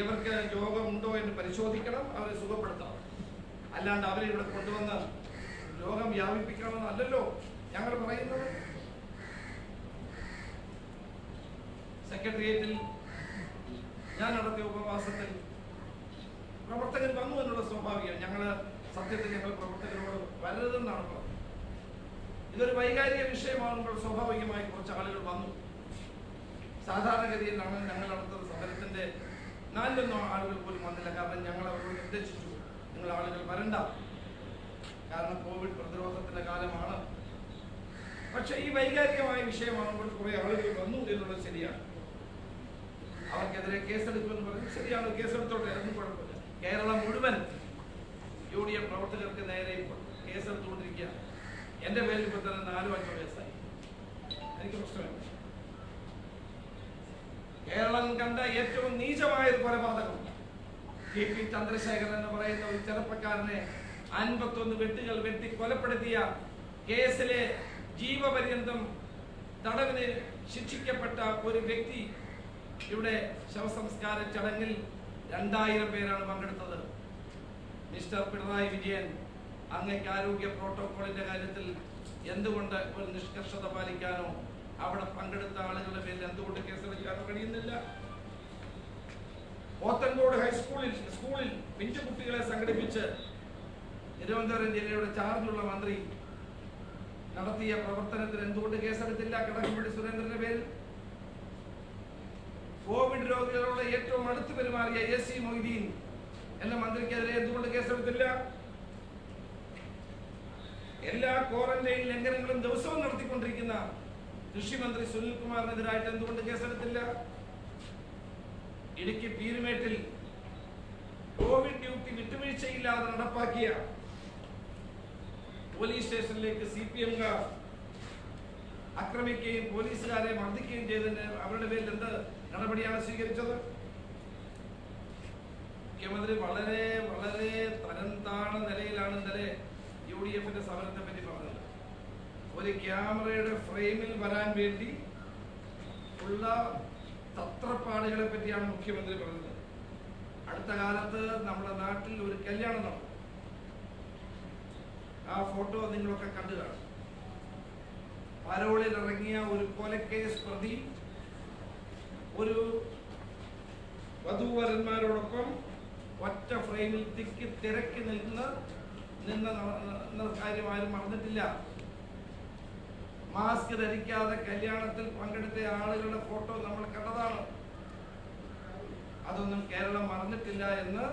ഇവർക്ക് രോഗമുണ്ടോ എന്ന് പരിശോധിക്കണം, അവരെ സുഖപ്പെടുത്തണം. അല്ലാണ്ട് അവരെ ഇവിടെ കൊണ്ടുവന്ന് രോഗം വ്യാപിപ്പിക്കണമെന്നല്ലല്ലോ ഞങ്ങൾ പറയുന്നത്. സെക്രട്ടേറിയറ്റിൽ ഞാൻ നടത്തിയ ഉപവാസത്തിൽ പ്രവർത്തകർ വന്നു എന്നുള്ള സ്വാഭാവികം. സത്യത്തിൽ ഞങ്ങൾ പ്രവർത്തകരോട് വരരുതെന്നാണ് പറഞ്ഞത്. ഇതൊരു വൈകാരിക വിഷയമാകുമ്പോൾ സ്വാഭാവികമായി കുറച്ച് ആളുകൾ വന്നു. സാധാരണഗതിയിലാണ് ഞങ്ങൾ നടത്തുന്ന സമരത്തിന്റെ 4 ആളുകൾ പോലും വന്നില്ല. കാരണം ഞങ്ങൾ അവരോട് നിർദ്ദേശിച്ചു, നിങ്ങൾ ആളുകൾ വരണ്ട, കാരണം കോവിഡ് പ്രതിരോധത്തിന്റെ കാലമാണ്. പക്ഷെ ഈ വൈകാരികമായ വിഷയമാകുമ്പോൾ കുറെ ആളുകൾ വന്നു എന്നുള്ളത് ശരിയാണ്. അവർക്കെതിരെ കേസെടുക്കുമെന്ന് പറഞ്ഞു. ശരിയാണ്, കേസെടുത്തോട്ടെ, അതൊന്നും കുഴപ്പമില്ല. കേരളം മുഴുവൻ UDF പ്രവർത്തകർക്ക് നേരെ കേസെടുത്തുകൊണ്ടിരിക്കുക. എന്റെ പേരിൽ ഇപ്പോൾ തന്നെ 4-5 കേസായി. എനിക്ക് പ്രശ്നമില്ല. കേരളം കണ്ട ഏറ്റവും നീചമായ ഒരു കൊലപാതകം KP ചന്ദ്രശേഖരൻ എന്ന് പറയുന്ന ഒരു ചെറുപ്പക്കാരനെ 51 വെട്ടുകൾ വെട്ടി കൊലപ്പെടുത്തിയ കേസിലെ ജീവപര്യന്തം തടവിന് ശിക്ഷിക്കപ്പെട്ട ഒരു വ്യക്തി ഇവിടെ ശവസംസ്കാര ചടങ്ങിൽ 2000 പേരാണ് പങ്കെടുത്തത്. മിസ്റ്റർ പിണറായി വിജയൻ, അങ്ങേക്ക് ആരോഗ്യ പ്രോട്ടോകോളിന്റെ കാര്യത്തിൽ എന്തുകൊണ്ട് ഒരു നിഷ്കർഷത പാലിക്കാനോ അവിടെ പങ്കെടുത്ത ആളുകളുടെ പേരിൽ എന്തുകൊണ്ട് കേസെടുക്കാനോ കഴിയുന്നില്ല? പോത്തൻകോട് സ്കൂളിൽ പിഞ്ചു കുട്ടികളെ സംഘടിപ്പിച്ച് തിരുവനന്തപുരം ജില്ലയുടെ ചാർജുള്ള മന്ത്രി നടത്തിയ പ്രവർത്തനത്തിന് എന്തുകൊണ്ട് കേസെടുത്തില്ല? കടകംപള്ളി സുരേന്ദ്രന്റെ പേരിൽ. കോവിഡ് രോഗികളോട് ഏറ്റവും അടുത്ത് പെരുമാറിയ AC മൊയ്തീൻ എന്ന മന്ത്രിക്കെതിരെ എന്തുകൊണ്ട് കേസെടുത്തില്ല? എല്ലാ ക്വാറന്റൈൻ ലംഘനങ്ങളും ദിവസവും നടത്തിക്കൊണ്ടിരിക്കുന്ന കൃഷിമന്ത്രി സുനിൽകുമാറിനെതിരായിട്ട് എന്തുകൊണ്ട് കേസെടുത്തില്ല? ഇടുക്കി പീരുമേട്ടിൽ കോവിഡ് ഡ്യൂട്ടി വിട്ടുവീഴ്ചയില്ലാതെ നടപ്പാക്കിയ പോലീസ് സ്റ്റേഷനിലേക്ക് CPM-കാർ ആക്രമിക്കുകയും പോലീസുകാരെ മർദ്ദിക്കുകയും ചെയ്തതിന് അവരുടെ പേരിൽ എന്ത് നടപടിയാണ് സ്വീകരിച്ചത്? മുഖ്യമന്ത്രി വളരെ വളരെ തരം താണ നിലയിലാണ് ഇന്നലെ UDF-ന്റെ സമരത്തെ പറ്റി പറഞ്ഞത്. ഒരു ക്യാമറയുടെ ഫ്രെയിമിൽ വരാൻ വേണ്ടി ഉള്ള തത്രപ്പാടുകളെ പറ്റിയാണ് മുഖ്യമന്ത്രി പറഞ്ഞത്. അടുത്ത കാലത്ത് നമ്മുടെ നാട്ടിൽ ഒരു കല്യാണം നടന്നു. ആ ഫോട്ടോ നിങ്ങളൊക്കെ കണ്ടു കാണും. പരോളിൽ ഇറങ്ങിയ ഒരു കൊലക്കേസ് പ്രതി ഒരു വധൂവരന്മാരോടൊപ്പം ഒറ്റ ഫ്രെയിമിൽ തിരക്കി നിന്ന കാര്യം ആരും മറന്നിട്ടില്ല. മാസ്ക് ധരിക്കാതെ കല്യാണത്തിൽ പങ്കെടുത്ത ആളുകളുടെ ഫോട്ടോ നമ്മൾ കണ്ടതാണ്. അതൊന്നും കേരളം മറന്നിട്ടില്ല എന്ന്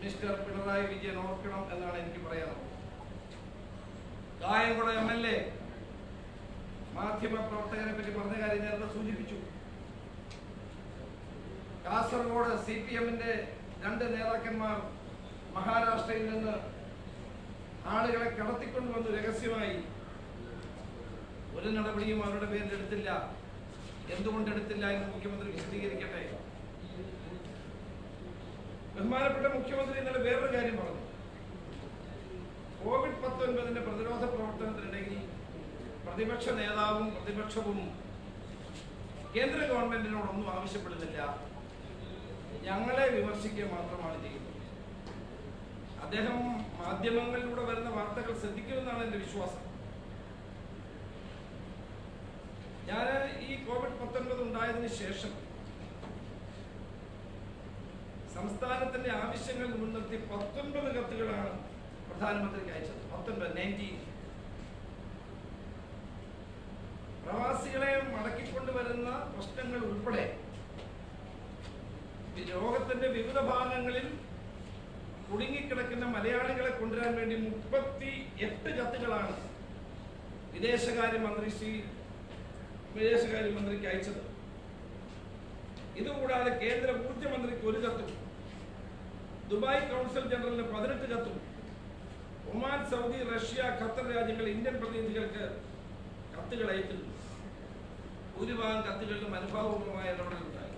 മിസ്റ്റർ പിണറായി വിജയൻ ഓർക്കണം എന്നാണ് എനിക്ക് പറയാനുള്ളത്. കായംകുളം MLA മാധ്യമ പ്രവർത്തകരെ പറ്റി പറഞ്ഞ കാര്യം നേരത്തെ സൂചിപ്പിച്ചു. കാസർഗോഡ് CPM-ന്റെ 2 നേതാക്കന്മാർ മഹാരാഷ്ട്രയിൽ നിന്ന് ആളുകളെ കടത്തിക്കൊണ്ടുവന്നു രഹസ്യമായി. ഒരു നടപടിയും അവരുടെ പേരിൽ എടുത്തില്ല. എന്തുകൊണ്ട് എടുത്തില്ല എന്ന് മുഖ്യമന്ത്രി വിശദീകരിക്കട്ടെ. ബഹുമാനപ്പെട്ട മുഖ്യമന്ത്രി ഇന്നലെ വേറൊരു കാര്യം പറഞ്ഞു. COVID-19 പ്രതിരോധ പ്രവർത്തനത്തിനിടയിൽ പ്രതിപക്ഷ നേതാവും പ്രതിപക്ഷവും കേന്ദ്ര ഗവൺമെന്റിനോടൊന്നും ആവശ്യപ്പെടുന്നില്ല, ഞങ്ങളെ വിമർശിക്കുക മാത്രമാണ് ചെയ്യുന്നത്. അദ്ദേഹം മാധ്യമങ്ങളിലൂടെ വരുന്ന വാർത്തകൾ ശ്രദ്ധിക്കുമെന്നാണ് എന്റെ വിശ്വാസം. ഞാൻ ഈ COVID-19 ഉണ്ടായതിനു ശേഷം സംസ്ഥാനത്തിന്റെ ആവശ്യങ്ങൾ മുൻനിർത്തി 19 കത്തുകളാണ് പ്രധാനമന്ത്രിക്ക് അയച്ചത്. 19 പ്രവാസികളെ മടക്കിക്കൊണ്ടുവരുന്ന പ്രശ്നങ്ങൾ ഉൾപ്പെടെ ലോകത്തിന്റെ വിവിധ ഭാഗങ്ങളിൽ കുടുങ്ങിക്കിടക്കുന്ന മലയാളികളെ കൊണ്ടുവരാൻ വേണ്ടി 38 കത്തുകളാണ് വിദേശകാര്യമന്ത്രിക്ക് അയച്ചത്. ഇതുകൂടാതെ കേന്ദ്ര ഊർജ്ജ മന്ത്രിക്ക് 1 കത്തും, ദുബായ് കൗൺസിൽ ജനറലിന് 18 കത്തും, ഒമാൻ, സൗദി, റഷ്യ, ഖത്തർ രാജ്യങ്ങൾ ഇന്ത്യൻ പ്രതിനിധികൾക്ക് കത്തുകൾ അയക്കുന്നു. ഭൂരിഭാഗം കത്തുകളിലും അനുഭാവപൂർവമായ ഇടപെടലുണ്ടായി.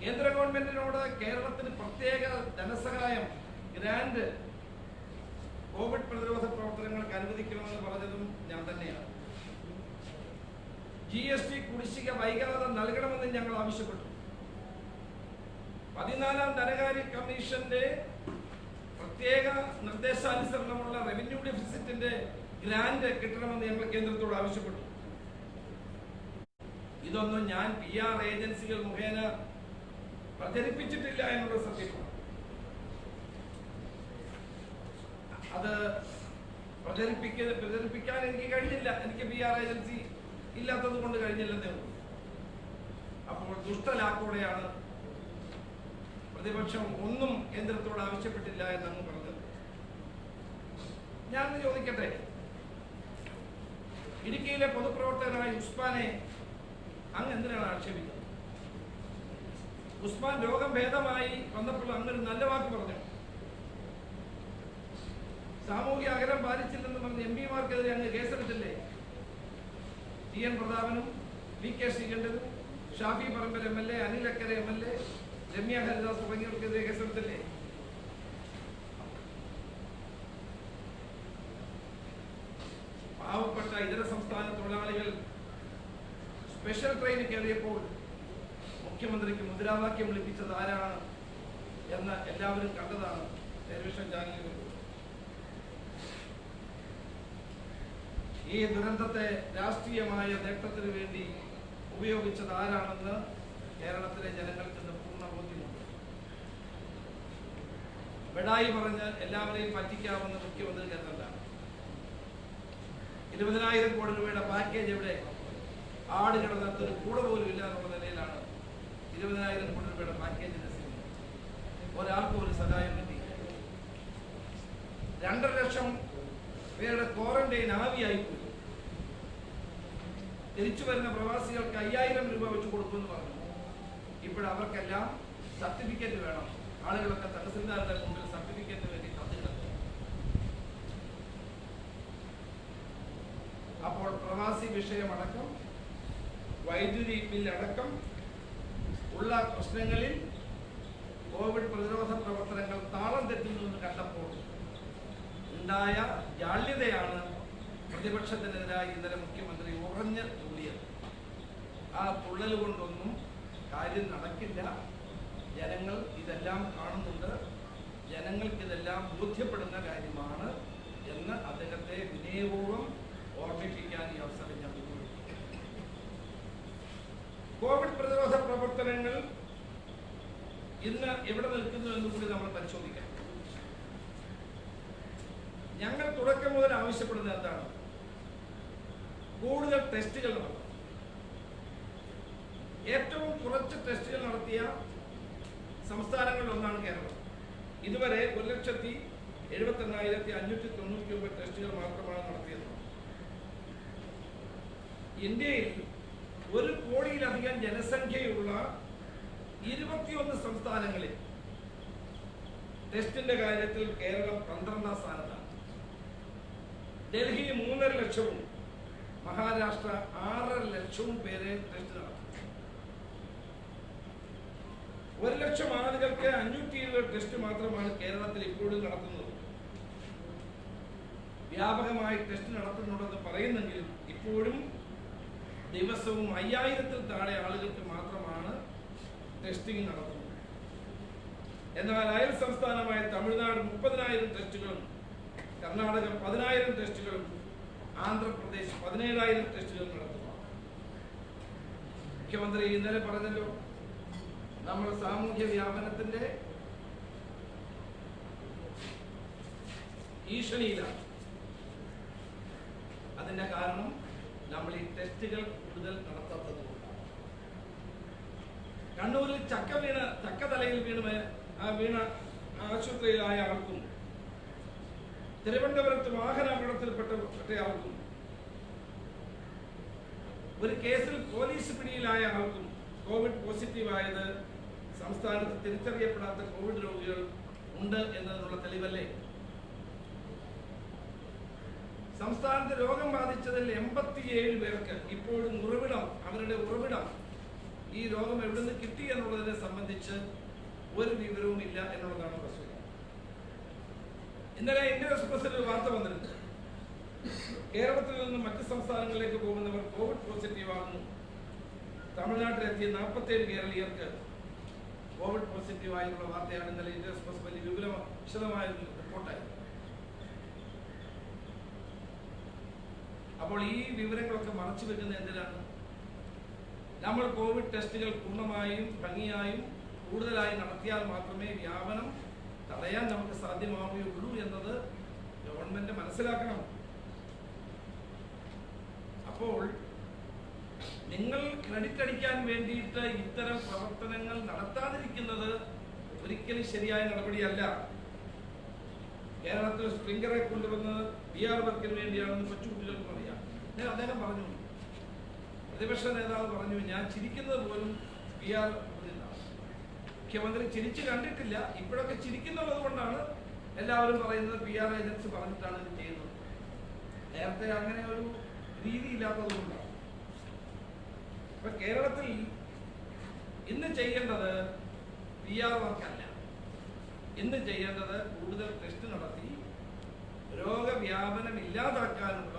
കേന്ദ്ര ഗവൺമെന്റിനോട് കേരളത്തിന് പ്രത്യേക ധനസഹായം ഗ്രാന്റ് കോവിഡ് പ്രതിരോധ പ്രവർത്തനങ്ങൾക്ക് അനുവദിക്കണമെന്ന് പറഞ്ഞതും ഞാൻ തന്നെയാണ്. GST കുടിശ്ശിക വൈകാതെ നൽകണമെന്ന് ഞങ്ങൾ ആവശ്യപ്പെട്ടു. 14ാം ധനകാര്യ കമ്മീഷന്റെ പ്രത്യേക നിർദ്ദേശാനുസരണമുള്ള റവന്യൂ ഡെഫിസിറ്റിന്റെ ഗ്രാന്റ് കിട്ടണമെന്ന് ഞങ്ങൾ കേന്ദ്രത്തോട് ആവശ്യപ്പെട്ടു. ഇതൊന്നും ഞാൻ PR ഏജൻസികൾ മുഖേന പ്രചരിപ്പിച്ചിട്ടില്ല എന്നുള്ള സത്യമാണ്. അത് പ്രചരിപ്പിക്കാൻ എനിക്ക് കഴിഞ്ഞില്ല. എനിക്ക് PR ഏജൻസി ഇല്ലാത്തത് കൊണ്ട് കഴിഞ്ഞില്ലെന്നേ ഉള്ളൂ. അപ്പോൾ ദുഷ്ടലാക്കോടെയാണ് പ്രതിപക്ഷം ഒന്നും കേന്ദ്രത്തോട് ആവശ്യപ്പെട്ടില്ല എന്നങ്ങ് പറഞ്ഞത്. ഞാനൊന്ന് ചോദിക്കട്ടെ, ഇടുക്കിയിലെ പൊതുപ്രവർത്തകനായ ഉസ്മാനെ അങ്ങ് എന്തിനാണ് ആക്ഷേപിക്കുന്നത്? ഉസ്മാൻ രോഗം ഭേദമായി വന്നപ്പോൾ അങ്ങൊരു നല്ല വാക്ക് പറഞ്ഞു. സാമൂഹിക അകലം പാലിച്ചില്ലെന്ന് പറഞ്ഞ് MP മാർക്കെതിരെ അങ്ങ് കേസെടുത്തില്ലേ? TN പ്രതാപനും VK ശ്രീകണ്ഠനും Shafi Parambil MLA, Anil അക്കരെ MLA, രമ്യ ഹരിദാസ് തുടങ്ങിയവർക്കെതിരെ കേസെടുത്തില്ലേ? പാവപ്പെട്ട ഇതര സംസ്ഥാന തൊഴിലാളികൾ സ്പെഷ്യൽ ട്രെയിനിൽ കയറിയപ്പോൾ മുഖ്യമന്ത്രിക്ക് മുദ്രാവാക്യം വിളിപ്പിച്ചത് ആരാണ് എന്ന് എല്ലാവരും കണ്ടതാണ് ടെലിവിഷൻ ചാനലുകൾ. ഈ ദുരന്തത്തെ രാഷ്ട്രീയമായ നേട്ടത്തിന് വേണ്ടി ഉപയോഗിച്ചത് ആരാണെന്ന് കേരളത്തിലെ ജനങ്ങൾക്ക് ഇന്ന് പൂർണ്ണ ബോധ്യമുണ്ട്. ബെഡായി പറഞ്ഞ് എല്ലാവരെയും പറ്റിക്കാമെന്ന് മുഖ്യമന്ത്രി കരുതണ്ട. 20,000 കോടി രൂപയുടെ പാക്കേജ് എവിടെ? ആട് കിടന്നത്തൊരു കൂട പോലും ഇല്ല എന്നുള്ള നിലയിലാണ് 20,000 കോടി രൂപയുടെ പാക്കേജിന്റെ സ്ഥിതി. ഒരാൾക്കും ഒരു സഹായം കിട്ടി. 2.5 ലക്ഷം പേരുടെ ക്വാറന്റൈൻ ആവിയായിപ്പോയി. തിരിച്ചു വരുന്ന പ്രവാസികൾക്ക് 5,000 രൂപ വെച്ച് കൊടുക്കുമെന്ന് പറഞ്ഞു. ഇപ്പോഴവർക്കെല്ലാം സർട്ടിഫിക്കറ്റ് വേണം. ആളുകളൊക്കെ തഹസിൽദാരുടെ മുമ്പിൽ സർട്ടിഫിക്കറ്റിന് വേണ്ടി കത്തുകിടക്കും. അപ്പോൾ പ്രവാസി വിഷയമടക്കം വൈദ്യുതി ബില്ലടക്കം ഉള്ള പ്രശ്നങ്ങളിൽ കോവിഡ് പ്രതിരോധ പ്രവർത്തനങ്ങൾ താളം തെറ്റുന്നുവെന്ന് കണ്ടപ്പോൾ ഉണ്ടായ ജാള്യതയാണ് പ്രതിപക്ഷത്തിനെതിരായി ഇന്നലെ മുഖ്യമന്ത്രി ഉറഞ്ഞ് തുള്ളിയത്. ആ തുള്ളൽ കൊണ്ടൊന്നും കാര്യം നടക്കില്ല. ജനങ്ങൾ ഇതെല്ലാം കാണുന്നുണ്ട്. ജനങ്ങൾക്കിതെല്ലാം ബോധ്യപ്പെടുന്ന കാര്യമാണ് എന്ന് അദ്ദേഹത്തെ വിനയപൂർവ്വം ഓർമ്മിപ്പിക്കാൻ ഈ അവസരം ഞാൻ ഉപയോഗിക്കും. കോവിഡ് പ്രതിരോധ പ്രവർത്തനങ്ങൾ ഇന്ന് എവിടെ നിൽക്കുന്നു എന്ന് കൂടി നമ്മൾ പരിശോധിക്കാം. ഞങ്ങൾ തുടക്കം മുതൽ ആവശ്യപ്പെടുന്നത് എന്താണ്? കൂടുതൽ ടെസ്റ്റുകൾ നടത്തും. ഏറ്റവും കുറച്ച് ടെസ്റ്റുകൾ നടത്തിയ സംസ്ഥാനങ്ങളിൽ ഒന്നാണ് കേരളം. ഇതുവരെ 1,78,599 ടെസ്റ്റുകൾ മാത്രമാണ് നടത്തിയത്. ഇന്ത്യയിൽ 1 കോടിയിലധികം ജനസംഖ്യയുള്ള 21 സംസ്ഥാനങ്ങളിൽ ടെസ്റ്റിന്റെ കാര്യത്തിൽ കേരളം 12ാം സ്ഥാനത്താണ്. ഡൽഹി 3.5 ലക്ഷവും മഹാരാഷ്ട്ര 6.5 ലക്ഷവും പേരെ ടെസ്റ്റ് നടത്തും. 1 ലക്ഷം ആളുകൾക്ക് 520 ടെസ്റ്റ് മാത്രമാണ് കേരളത്തിൽ ഇപ്പോഴും നടത്തുന്നത്. വ്യാപകമായി ടെസ്റ്റ് നടത്തുന്നുണ്ടെന്ന് പറയുന്നെങ്കിലും ഇപ്പോഴും ദിവസവും 5000-ൽ താഴെ ആളുകൾക്ക് മാത്രമാണ് ടെസ്റ്റിംഗ് നടത്തുന്നത്. എന്നാൽ അയൽ സംസ്ഥാനമായ തമിഴ്നാട് 30,000 ടെസ്റ്റുകളും, കർണാടക 10,000 ടെസ്റ്റുകളും, ആന്ധ്രാപ്രദേശ് 17,000 ടെസ്റ്റുകൾ നടത്തുന്നു. മുഖ്യമന്ത്രി ഇന്നലെ പറഞ്ഞല്ലോ, നമ്മൾ സാമൂഹ്യ വ്യാപനത്തിന്റെ ഭീഷണിയിലാണ്. അതിന്റെ കാരണം നമ്മൾ ഈ ടെസ്റ്റുകൾ കൂടുതൽ നടത്താത്തത് കൊണ്ടാണ്. കണ്ണൂരിൽ ചക്ക തലയിൽ വീണ ആശുപത്രിയിലായ ആൾക്കും, തിരുവനന്തപുരത്ത് വാഹനാപകടത്തിൽപ്പെട്ട ആൾക്കും, ഒരു കേസിൽ പോലീസ് പിടിയിലായ ആൾക്കും കോവിഡ് പോസിറ്റീവായത് സംസ്ഥാനത്ത് തിരിച്ചറിയപ്പെടാത്ത കോവിഡ് രോഗികൾ ഉണ്ട് എന്നതിനുള്ള തെളിവല്ലേ? സംസ്ഥാനത്ത് രോഗം ബാധിച്ചതിൽ 87 പേർക്ക് ഇപ്പോഴും അവരുടെ ഉറവിടം ഈ രോഗം എവിടെ നിന്ന് കിട്ടി എന്നുള്ളതിനെ സംബന്ധിച്ച് ഒരു വിവരവും ഇല്ല എന്നുള്ളതാണ് വസ്തുത. ഇന്നലെ ഇന്ത്യൻ എക്സ്പ്രസിൽ ഒരു വാർത്ത വന്നിട്ടുണ്ട്. കേരളത്തിൽ നിന്ന് മറ്റ് സംസ്ഥാനങ്ങളിലേക്ക് പോകുന്നവർ കോവിഡ് പോസിറ്റീവ് ആകുന്നു. തമിഴ്നാട്ടിലെത്തിയ 47 കേരളീയർക്ക് കോവിഡ് പോസിറ്റീവ് ആയിട്ടുള്ള വാർത്തയാണ് ഇന്നലെ ഇന്ത്യൻ എക്സ്പ്രസ് വലിയ വിശദമായ റിപ്പോർട്ടായി. അപ്പോൾ ഈ വിവരങ്ങളൊക്കെ മറച്ചു വെക്കുന്ന എന്തിനാണ്? നമ്മൾ കോവിഡ് ടെസ്റ്റുകൾ പൂർണ്ണമായും ഭംഗിയായും കൂടുതലായി നടത്തിയാൽ മാത്രമേ വ്യാപനം തടയാൻ നമുക്ക് സാധ്യമാവുകയുള്ളൂ എന്നത് ഗവൺമെന്റ് മനസ്സിലാക്കണം. അപ്പോൾ നിങ്ങൾ ക്രെഡിറ്റ് അടിക്കാൻ വേണ്ടിയിട്ട് ഇത്തരം പ്രവർത്തനങ്ങൾ നടത്താതിരിക്കുന്നത് ഒരിക്കലും ശരിയായ നടപടിയല്ല. കേരളത്തിൽ സ്പ്രിംഗറെ കൊണ്ടുവന്നത് PR വർക്കിന് വേണ്ടിയാണെന്ന് കൊച്ചുകുട്ടികൾക്ക് പറയാം. അദ്ദേഹം പറഞ്ഞു, പ്രതിപക്ഷ നേതാവ് പറഞ്ഞു, ഞാൻ ചിരിക്കുന്നത് പോലും PR മുഖ്യമന്ത്രി ചിരിച്ചു കണ്ടിട്ടില്ല. ഇപ്പോഴൊക്കെ ചിരിക്കുന്നുള്ളത് കൊണ്ടാണ് എല്ലാവരും പറയുന്നത് PR ഏജൻസി പറഞ്ഞിട്ടാണ് ഇത് ചെയ്യുന്നത്. നേരത്തെ അങ്ങനെ ഒരു രീതി ഇല്ലാത്തത് കൊണ്ടാണ്. ഇപ്പൊ കേരളത്തിൽ ഇന്ന് ചെയ്യേണ്ടത് PR വർക്കല്ല. ഇന്ന് ചെയ്യേണ്ടത് കൂടുതൽ ടെസ്റ്റ് നടത്തി രോഗവ്യാപനം ഇല്ലാതാക്കാനുള്ള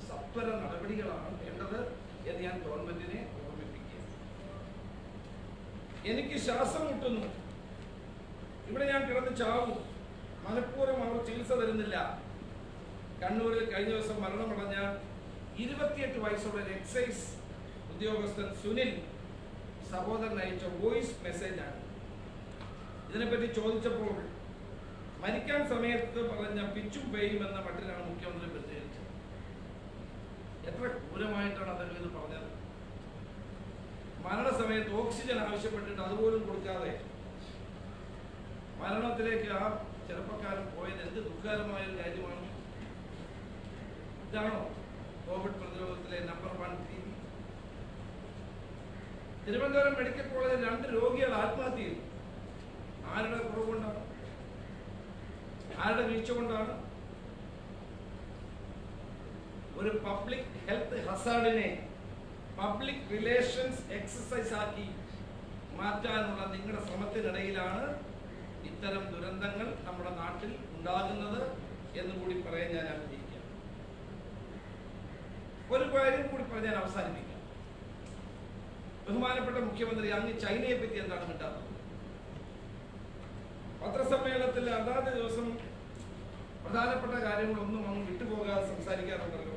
സത്വര നടപടികളാണ് വേണ്ടത് എന്ന് ഞാൻ ഗവൺമെന്റിനെ ഓർമ്മിപ്പിക്കുക. എനിക്ക് ശ്വാസം മുട്ടുന്നു, ഇവിടെ ഞാൻ കിടന്ന് ചാവും, മനഃപൂർവ്വം അവർ ചികിത്സ തരുന്നില്ല. കണ്ണൂരിൽ കഴിഞ്ഞ ദിവസം മരണമടഞ്ഞ 28 വയസ്സുള്ള ഒരു എക്സൈസ് ഉദ്യോഗസ്ഥൻ സുനിൽ സഹോദരൻ അയച്ച വോയിസ് മെസ്സേജാണ്. ഇതിനെപ്പറ്റി ചോദിച്ചപ്പോൾ മരിക്കാൻ സമയത്ത് പറഞ്ഞ പിച്ചും പേയും എന്ന മട്ടിലാണ് മുഖ്യമന്ത്രി പ്രതികരിച്ചത്. എത്ര ക്രൂരമായിട്ടാണ് അദ്ദേഹം ഇത് പറഞ്ഞത്. മരണസമയത്ത് ഓക്സിജൻ ആവശ്യപ്പെട്ടിട്ട് അതുപോലും കൊടുക്കാതെ മരണത്തിലേക്ക് ആ ചെറുപ്പക്കാരൻ പോയത് എന്ത് ദുഃഖകരമായ ഒരു കാര്യമാണ്. ഇതാണോ കോവിഡ് പ്രതിരോധത്തിലെ നമ്പർ 1 രീതി? തിരുവനന്തപുരം മെഡിക്കൽ കോളേജിൽ 2 രോഗികൾ ആത്മഹത്യ ചെയ്തു. ആരുടെ കുറവുകൊണ്ടാണ്? ആരുടെ വീഴ്ച കൊണ്ടാണ്? ഒരു പബ്ലിക് ഹെൽത്ത് ഹസാർഡിനെ പബ്ലിക് റിലേഷൻസ് എക്സസൈസ് ആക്കി മാറ്റാനുള്ള നിങ്ങളുടെ ശ്രമത്തിനിടയിലാണ് ഇത്തരം ദുരന്തങ്ങൾ നമ്മുടെ നാട്ടിൽ ഉണ്ടാകുന്നത് എന്നുകൂടി പറയാൻ ഞാൻ ആഗ്രഹിക്കാം. ഒരു കാര്യം കൂടി പറഞ്ഞ് ഞാൻ അവസാനിപ്പിക്കാം. ബഹുമാനപ്പെട്ട മുഖ്യമന്ത്രി, അങ്ങ് ചൈനയെ പറ്റി എന്താണ് മിണ്ടാത്തത്? പത്രസമ്മേളനത്തിൽ അതാത് ദിവസം പ്രധാനപ്പെട്ട കാര്യങ്ങളൊന്നും അങ്ങ് വിട്ടുപോകാതെ സംസാരിക്കാറുണ്ടല്ലോ.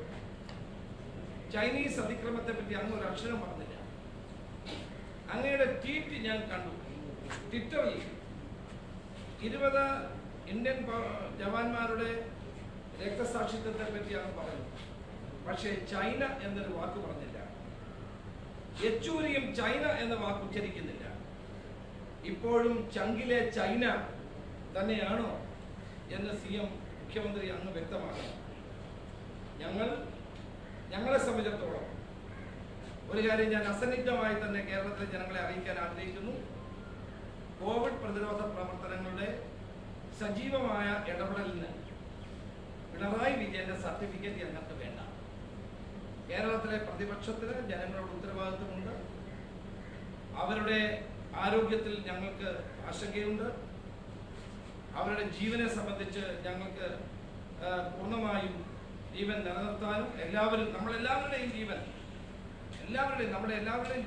ചൈനീസ് അതിക്രമത്തെ പറ്റി അങ്ങ് ഒരു അക്ഷരം പറഞ്ഞില്ല. അങ്ങയുടെ ട്വീറ്റ് ഞാൻ കണ്ടു. ട്വിറ്ററിൽ 20 ഇന്ത്യൻ ജവാന്മാരുടെ രക്തസാക്ഷിത്വത്തെ പറ്റി അങ്ങ് പറഞ്ഞു. പക്ഷേ ചൈന എന്നൊരു വാക്ക് പറഞ്ഞില്ല. യെച്ചൂരിയും ചൈന എന്ന വാക്ക് ഉച്ചരിക്കുന്നില്ല. ഇപ്പോഴും ചങ്കിലെ ചൈന തന്നെയാണോ എന്ന് CM മുഖ്യമന്ത്രി അങ്ങ് വ്യക്തമാക്കണം. ഞങ്ങളെ സംബന്ധിച്ചിടത്തോളം ഒരു കാര്യം ഞാൻ അസന്നിഗ്ധമായി തന്നെ കേരളത്തിലെ ജനങ്ങളെ അറിയിക്കാൻ ആഗ്രഹിക്കുന്നു. കോവിഡ് പ്രതിരോധ പ്രവർത്തനങ്ങളുടെ സജീവമായ ഇടപെടലിന് പിണറായി വിജയന്റെ സർട്ടിഫിക്കറ്റ് ഞങ്ങൾക്ക് വേണ്ട. കേരളത്തിലെ പ്രതിപക്ഷത്തിന് ജനങ്ങളുടെ ഉത്തരവാദിത്വമുണ്ട്. അവരുടെ ആരോഗ്യത്തിൽ ഞങ്ങൾക്ക് ആശങ്കയുണ്ട്. അവരുടെ ജീവനെ സംബന്ധിച്ച് ഞങ്ങൾക്ക് പൂർണ്ണമായും ജീവൻ നിലനിർത്താനും നമ്മുടെ എല്ലാവരുടെയും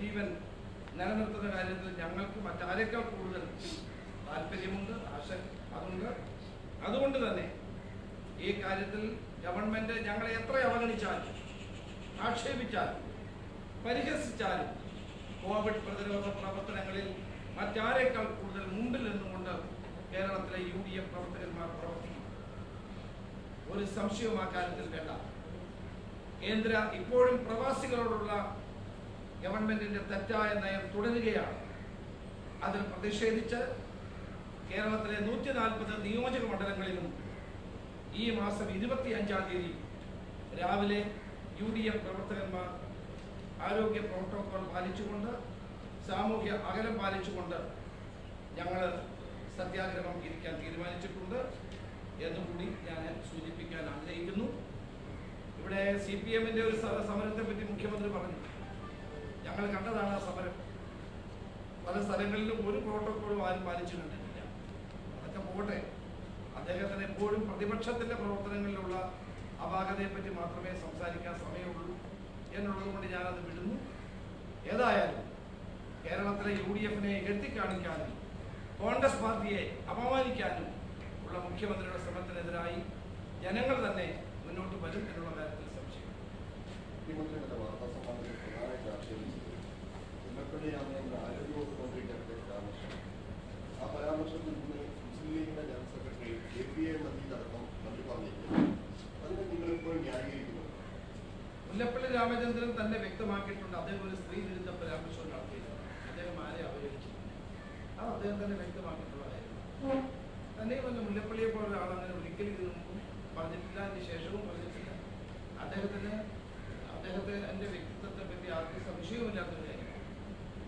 ജീവൻ നിലനിർത്തുന്ന കാര്യത്തിൽ ഞങ്ങൾക്ക് മറ്റാരേക്കാൾ കൂടുതൽ താല്പര്യമുണ്ട്, അതുകൊണ്ട് തന്നെ ഈ കാര്യത്തിൽ ഗവൺമെന്റ് ഞങ്ങളെ എത്ര അവഗണിച്ചാലും ആക്ഷേപിച്ചാലും പരിഹസിച്ചാലും കോവിഡ് പ്രതിരോധ പ്രവർത്തനങ്ങളിൽ മറ്റാരേക്കാൾ കൂടുതൽ മുമ്പിൽ നിന്നുകൊണ്ട് കേരളത്തിലെ UDF പ്രവർത്തകന്മാർ പ്രവർത്തിക്കും. ഒരു സംശയവും ആ കാര്യത്തിൽ വേണ്ട. കേന്ദ്ര ഇപ്പോഴും പ്രവാസികളോടുള്ള ഗവൺമെന്റിന്റെ തെറ്റായ നയം തുടരുകയാണ്. അതിൽ പ്രതിഷേധിച്ച് കേരളത്തിലെ 140 നിയോജക മണ്ഡലങ്ങളിലും ഈ മാസം 25-ാം തീയതി രാവിലെ UDF പ്രവർത്തകന്മാർ ആരോഗ്യ പ്രോട്ടോകോൾ പാലിച്ചുകൊണ്ട് സാമൂഹ്യ അകലം പാലിച്ചുകൊണ്ട് ഞങ്ങൾ സത്യാഗ്രഹം ഇരിക്കാൻ തീരുമാനിച്ചിട്ടുണ്ട് എന്നുകൂടി ഞാൻ സൂചിപ്പിക്കാൻ ആഗ്രഹിക്കുന്നു. ഇവിടെ CPM-ന്റെ ഒരു സമരത്തെ പറ്റി മുഖ്യമന്ത്രി പറഞ്ഞു. ഞങ്ങൾ കണ്ടതാണ് ആ സമരം. പല സ്ഥലങ്ങളിലും ഒരു പ്രോട്ടോക്കോളും ആരും പാലിച്ചു കണ്ടിട്ടില്ല. അതൊക്കെ പോകട്ടെ. അദ്ദേഹത്തിന് എപ്പോഴും പ്രതിപക്ഷത്തിന്റെ പ്രവർത്തനങ്ങളിലുള്ള അപാകതയെ പറ്റി മാത്രമേ സംസാരിക്കാൻ സമയമുള്ളൂ എന്നുള്ളത് കൊണ്ട് ഞാനത് വിടുന്നു. ഏതായാലും കേരളത്തിലെ UDF-നെ എഴുത്തിക്കാണിക്കാനും കോൺഗ്രസ് പാർട്ടിയെ അപമാനിക്കാനും ഉള്ള മുഖ്യമന്ത്രിയുടെ ശ്രമത്തിനെതിരായി ജനങ്ങൾ തന്നെ മുന്നോട്ട് വരും എന്നുള്ള കാര്യത്തിൽ സംശയം. മുഖ്യമന്ത്രിയുടെ വാർത്താസമ്മേളനത്തിൽ പ്രധാനമായിട്ട് ആക്ഷേപിച്ചത് മുല്ലപ്പള്ളി രാമചന്ദ്രൻ ആരോഗ്യവകുപ്പ് മന്ത്രിയുടെ പരാമർശം. ആ പരാമർശത്തിൽ നിന്ന് മുസ്ലിം ലീഗിന്റെ ജനറൽ സെക്രട്ടറി KPA മജീദ് അടക്കം തള്ളി പറഞ്ഞിരിക്കുന്നു. അതിനെ നിങ്ങളിപ്പോൾ ന്യായീകരിക്കുന്നു. മുല്ലപ്പള്ളി രാമചന്ദ്രൻ തന്നെ വ്യക്തമാക്കിയിട്ടുണ്ട് അദ്ദേഹം ഒരു സ്ത്രീ വിരുദ്ധ പരാമർശം നടത്തിയിട്ടുണ്ട്. അദ്ദേഹം ആരെ അവഹേളിച്ചിട്ടുണ്ട്. അത് അദ്ദേഹം തന്നെ വ്യക്തമാക്കിയിട്ടുള്ള കാര്യം. തന്നെയുമല്ല, മുല്ലപ്പള്ളിയെ പോലെ ഒരാൾ അങ്ങനെ ഒരിക്കലും ഇതിനു മുമ്പും പറഞ്ഞിട്ടില്ല, അതിന് ശേഷവും പറഞ്ഞിട്ടില്ല. അദ്ദേഹത്തെ എൻ്റെ വ്യക്തിത്വത്തെ പറ്റി ആർക്കും സംശയവുമില്ലാത്തൊരു കാര്യം.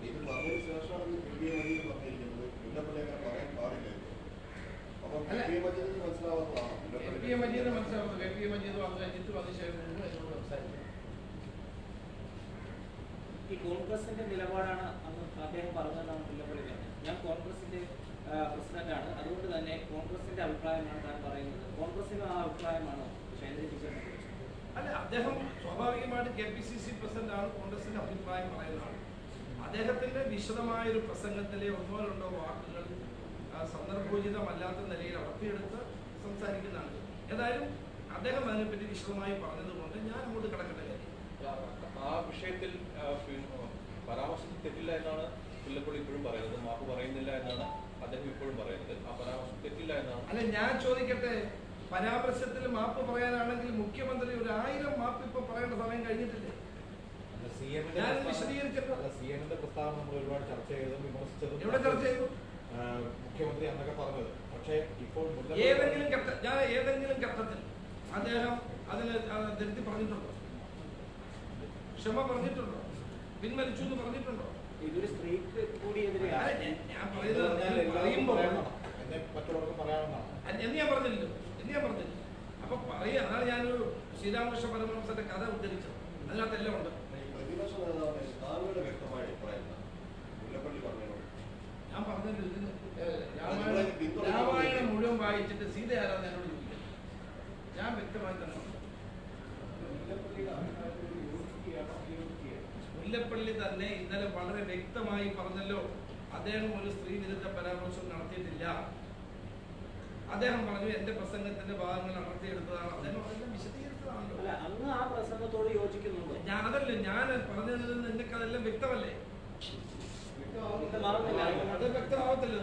ഇത് പറഞ്ഞതിന് ശേഷമാണ് KPA മജീദ് പറഞ്ഞിരിക്കുന്നത് മുല്ലപ്പള്ളി അങ്ങനെ പറയാൻ പാടില്ലായിരുന്നു. അപ്പോൾ KPA മജീദിന് മനസ്സിലാവാത്തതാണ്. KPA മജീദ് മനസ്സിലാവുന്നത്. KPA മജീദ് വന്നു കഴിഞ്ഞിട്ട് വന്ന ശേഷം എന്നോട് സംസാരിച്ചു. ഈ കോൺഗ്രസിന്റെ നിലപാടാണ് അന്ന് അദ്ദേഹം പറഞ്ഞതാണ് മുല്ലപ്പള്ളി പറഞ്ഞത്. ഞാൻ കോൺഗ്രസിന്റെ പ്രസിഡന്റാണ്, അതുകൊണ്ട് തന്നെ കോൺഗ്രസിന്റെ അഭിപ്രായമാണ് താൻ പറയുന്നത്. കോൺഗ്രസിനും ആ അഭിപ്രായമാണോ ശൈലജ ടീച്ചറിനെ കുറിച്ച്? അല്ല, അദ്ദേഹം സ്വാഭാവികമായിട്ട് KPCC പ്രസിഡന്റാണ്, കോൺഗ്രസിന്റെ അഭിപ്രായം പറയുന്നതാണ്. അദ്ദേഹത്തിന്റെ വിശദമായൊരു പ്രസംഗത്തിലെ ഒന്നോ രണ്ടോ വാക്കുകൾ സന്ദർഭോചിതമല്ലാത്ത നിലയിൽ അടർത്തിയെടുത്ത് സംസാരിക്കുന്നതാണ്. ഏതായാലും അദ്ദേഹം അതിനെപ്പറ്റി വിശദമായി പറഞ്ഞതുകൊണ്ട് ഞാൻ അങ്ങോട്ട് കിടക്കേണ്ട കാര്യം. ആ വിഷയത്തിൽ പരാമർശത്തിൽ തെറ്റില്ല എന്നാണ് മുല്ലപ്പള്ളി ഇപ്പോഴും പറയുന്നത്. മാപ്പ് പറയുന്നില്ല എന്നാണ് അദ്ദേഹം ഇപ്പോഴും പറയുന്നത്. ആ പരാമർശം തെറ്റില്ല എന്നാണ്. അല്ല, ഞാൻ ചോദിക്കട്ടെ, പരാമർശത്തിൽ മാപ്പ് പറയാനാണെങ്കിൽ മുഖ്യമന്ത്രി 1000 മാപ്പ് ഇപ്പൊ പറയേണ്ട സമയം കഴിഞ്ഞിട്ടില്ലേ? ഞാൻ വിശദീകരിച്ചപ്പോൾ CM-ന്റെ പ്രസ്താവന നമ്മൾ ഒരുപാട് ചർച്ച ചെയ്തതും വിമർശിച്ചതും എവിടെ ചർച്ച ചെയ്തു? മുഖ്യമന്ത്രി അന്നൊക്കെ പറഞ്ഞത്. പക്ഷേ ഇപ്പോൾ ഏതെങ്കിലും ഘട്ടത്തിൽ അദ്ദേഹം അതിന് തിരുത്തി പറഞ്ഞിട്ടുണ്ടോ? ക്ഷമ പറഞ്ഞിട്ടുണ്ടോ? പിൻവലിച്ചു എന്ന് പറഞ്ഞിട്ടുണ്ടോ? ഇതൊരു സ്ത്രീക്ക് കൂടി എതിരെയാണ്. ഞാൻ പറയുമ്പോൾ മറ്റുള്ളവർക്ക് പറയാവുന്നതാണ് എന്ന് ഞാൻ പറഞ്ഞില്ലല്ലോ. അപ്പൊ പറയുക, അതാണ് ഞാനൊരു ശ്രീരാമകൃഷ്ണ പരമഹംസന്റെ കഥ ഉദ്ധരിച്ചത്. അതിനകത്തെല്ലാം ഉണ്ട്. പ്രതിപക്ഷ നേതാവിനെ താങ്കളുടെ വ്യക്തമായ അഭിപ്രായം മുല്ലപ്പള്ളി പറഞ്ഞത്? ഞാൻ പറഞ്ഞല്ലോ, ഇതിന് രാമായണം മുഴുവൻ വായിച്ചിട്ട് സീത ആരാന്ന് എന്നോട് ചോദിക്കുന്നത്. ഞാൻ വ്യക്തമായി തന്നെ മുല്ലപ്പള്ളി തന്നെ ഇന്നലെ വളരെ വ്യക്തമായി പറഞ്ഞല്ലോ, അദ്ദേഹം ഒരു സ്ത്രീ വിരുദ്ധ പരാമർശം നടത്തിയിട്ടില്ല. അദ്ദേഹം പറഞ്ഞു എന്റെ പ്രസംഗത്തിന്റെ ഭാഗങ്ങൾ അടർത്തിയെടുത്തതാണ്. അദ്ദേഹം അതെല്ലാം വിശദീകരിച്ചതാണല്ലോ. അന്ന് ആ പ്രസംഗത്തോട് യോജിക്കുന്നുണ്ടോ? ഞാൻ പറഞ്ഞതിൽ നിന്ന് നിങ്ങൾക്ക് അതെല്ലാം വ്യക്തമല്ലേ? അത് വ്യക്തമാവത്തില്ല.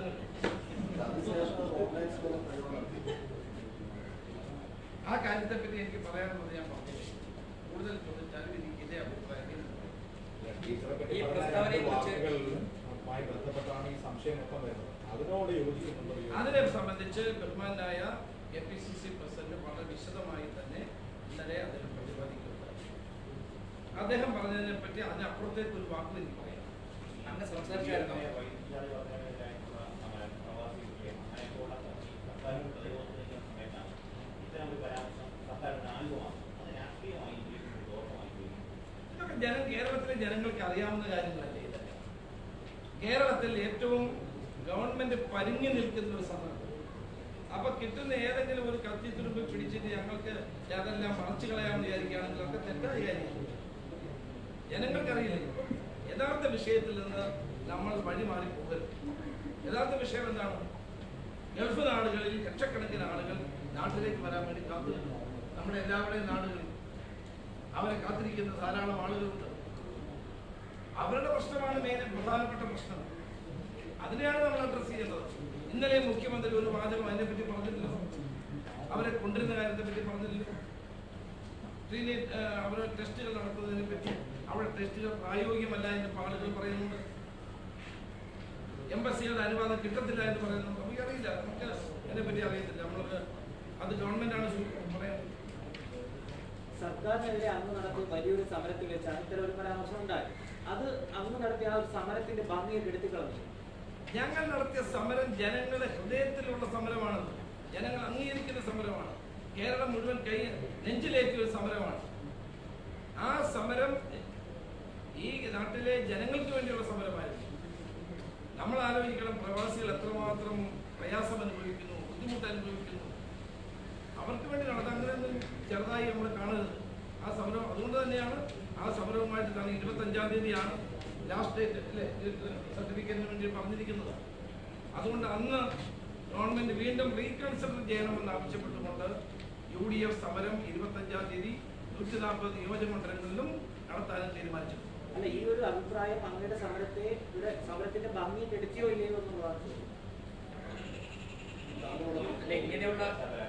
ആ കാര്യത്തെ പറ്റി എനിക്ക് പറയാനുള്ളത് ഞാൻ പറഞ്ഞു. കൂടുതൽ ചോദിച്ചാലും എനിക്ക് ഇതേ അഭിപ്രായം. ഈ പ്രസ്താവനയുമായി ബന്ധപ്പെട്ടാണ് ഈ സംശയം മൊത്തം വരുന്നത്. അതിനോട് യോജിക്കുന്നുണ്ടോ? അതിനെ സംബന്ധിച്ച് ബഹുമാനായ KPCC പ്രസിഡന്റ് വളരെ വിശദമായി തന്നെ ഇന്നലെ അതിൽ പ്രതിപാദിക്കുന്നത്. അദ്ദേഹം പറഞ്ഞതിനെ പറ്റി അതിനപ്പുറത്തേക്ക് ഒരു വാക്ക് എനിക്ക് പറയാം. അങ്ങനെ സംസാരിച്ചായിരുന്നു. ഇതൊക്കെ കേരളത്തിലെ ജനങ്ങൾക്ക് അറിയാവുന്ന കാര്യങ്ങളല്ലേ? ഇതൊക്കെ കേരളത്തിൽ ഏറ്റവും ഗവൺമെന്റ് പരിങ്ങി നിൽക്കുന്ന ഒരു സന്ദർഭം. അപ്പൊ കിട്ടുന്ന ഏതെങ്കിലും ഒരു കത്തിത്തുരുമ്പ് പിടിച്ചിട്ട് ഞങ്ങൾക്ക് അതെല്ലാം മറച്ചു കളയാമെന്ന് വിചാരിക്കുകയാണെങ്കിൽ ഒക്കെ തെറ്റായ കാര്യമാണ്. ജനങ്ങൾക്കറിയില്ല. യഥാർത്ഥ വിഷയത്തിൽ നിന്ന് നമ്മൾ വഴിമാറി പോകരുത്. യഥാർത്ഥ വിഷയം എന്താണ്? ഗൾഫ് നാടുകളിൽ ലക്ഷക്കണക്കിന് ആളുകൾ നാട്ടിലേക്ക് വരാൻ വേണ്ടി കാത്തിരിക്കുന്നു. നമ്മുടെ എല്ലാവരുടെയും നാടുകളിൽ അവരെ കാത്തിരിക്കുന്ന ധാരാളം ആളുകളുണ്ട്. അവരുടെ പ്രശ്നമാണ് പ്രധാനപ്പെട്ട പ്രശ്നം. അതിനെയാണ് നമ്മൾ അഡ്രസ് ചെയ്യേണ്ടത്. ഇന്നലെ മുഖ്യമന്ത്രി ഒരു വാചകം അതിനെപ്പറ്റി പറഞ്ഞിട്ടില്ല. അവരെ കൊണ്ടിരുന്ന കാര്യത്തെ പറ്റി പറഞ്ഞില്ല. അവരുടെ ടെസ്റ്റുകൾ നടത്തുന്നതിനെ പറ്റി അവിടെ ടെസ്റ്റുകൾ പ്രായോഗികമല്ല എന്ന് ആളുകൾ പറയുന്നുണ്ട്. എംബസിയുടെ അനുവാദം കിട്ടത്തില്ല എന്ന് പറയുന്നുണ്ട്. നമുക്കറിയില്ല, നമുക്ക് അതിനെപ്പറ്റി അറിയത്തില്ല. നമ്മളത് അത് ഗവൺമെന്റാണ് പറയുന്നത്. സർക്കാരിനെതിരെ അന്ന് നടത്തിയ വലിയൊരു സമരത്തിൽ വെച്ചാണ് ഇത്തരം ഒരു പരാമർശം ഉണ്ടായി. അത് അന്ന് നടത്തിയ ആ ഒരു സമരത്തിന്റെ ഭംഗിയെ കെടുത്തിക്കളഞ്ഞു. ഞങ്ങൾ നടത്തിയ സമരം ജനങ്ങളുടെ ഹൃദയത്തിലുള്ള സമരമാണ്. ജനങ്ങൾ അംഗീകരിക്കുന്ന സമരമാണ്. കേരളം മുഴുവൻ നെഞ്ചിലേറ്റിയ ഒരു സമരമാണ്. ആ സമരം ഈ നാട്ടിലെ ജനങ്ങൾക്ക് വേണ്ടിയുള്ള സമരമായിരുന്നു. നമ്മൾ ആലോചിക്കണം, പ്രവാസികൾ എത്രമാത്രം പ്രയാസം അനുഭവിക്കുന്നു, ബുദ്ധിമുട്ട് അനുഭവിക്കുന്നു. അവർക്ക് വേണ്ടി നടത്താൻ അങ്ങനെയൊന്നും ചെറുതായി നമ്മൾ കാണരുത്. ആ സമരം അതുകൊണ്ട് തന്നെയാണ് ആ സമരവുമായിട്ട് 25-ാം തീയതിയാണ് ലാസ്റ്റ് ഡേറ്റ് അല്ലേ സർട്ടിഫിക്കറ്റിന് വേണ്ടി പറഞ്ഞിരിക്കുന്നത്. അതുകൊണ്ട് അന്ന് ഗവൺമെന്റ് വീണ്ടും റീകൺസിഡർ ചെയ്യണമെന്ന് ആവശ്യപ്പെട്ടുകൊണ്ട് UDF സമരം 25-ാം തീയതി 140 നിയോജകമണ്ഡലങ്ങളിലും നടത്താനും തീരുമാനിച്ചു. അല്ല, ഈ ഒരു അഭിപ്രായം അങ്ങയുടെ സമരത്തിന്റെ ഭംഗി കെടുത്തിയോ ഇല്ലയോ എന്നുള്ളതാണ്. അല്ല, ഇങ്ങനെയുള്ള അല്ല,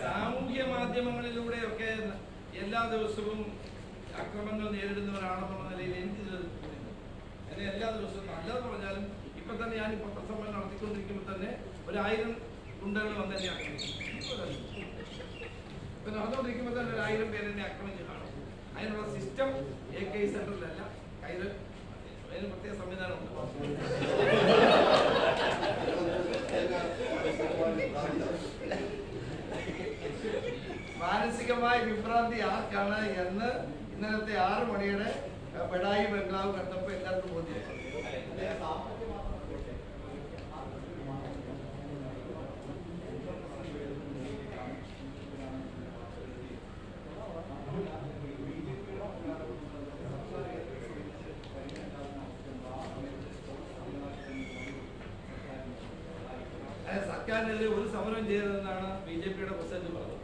സാമൂഹ്യ മാധ്യമങ്ങളിലൂടെയൊക്കെ എല്ലാ ദിവസവും അക്രമങ്ങൾ നേരിടുന്നവരാണെന്നുള്ള നിലയിൽ എനിക്ക് തോന്നുന്നു. എന്നെ എല്ലാ ദിവസവും നല്ലത് പറഞ്ഞാലും ഇപ്പൊ തന്നെ ഞാൻ പത്രസമ്മേളനം നടത്തിക്കൊണ്ടിരിക്കുമ്പോൾ തന്നെ 1000 ഗുണ്ടകൾ വന്ന് എന്നെ ആക്രമിക്കും. ഇപ്പൊ നടന്നുകൊണ്ടിരിക്കുമ്പോൾ തന്നെ 1000 പേര് എന്നെ ആക്രമിച്ച് കാണും. അതിനുള്ള സിസ്റ്റം AK സെന്ററിലല്ല, കയ്യിൽ അതിന് പ്രത്യേക സംവിധാനമുണ്ട്. മാനസികമായ വിഭ്രാന്തി ആർക്കാണ് എന്ന് ഇന്നലത്തെ 6 മണിയുടെ ബഡായി ബംഗ്ലാവ് കണ്ടപ്പോൾ എല്ലാവർക്കും ബോധ്യമായി. സർക്കാരിനെതിരെ ഒരു സമരം ചെയ്തതെന്നാണ് BJP-യുടെ പ്രസിഡന്റ് പറഞ്ഞത്.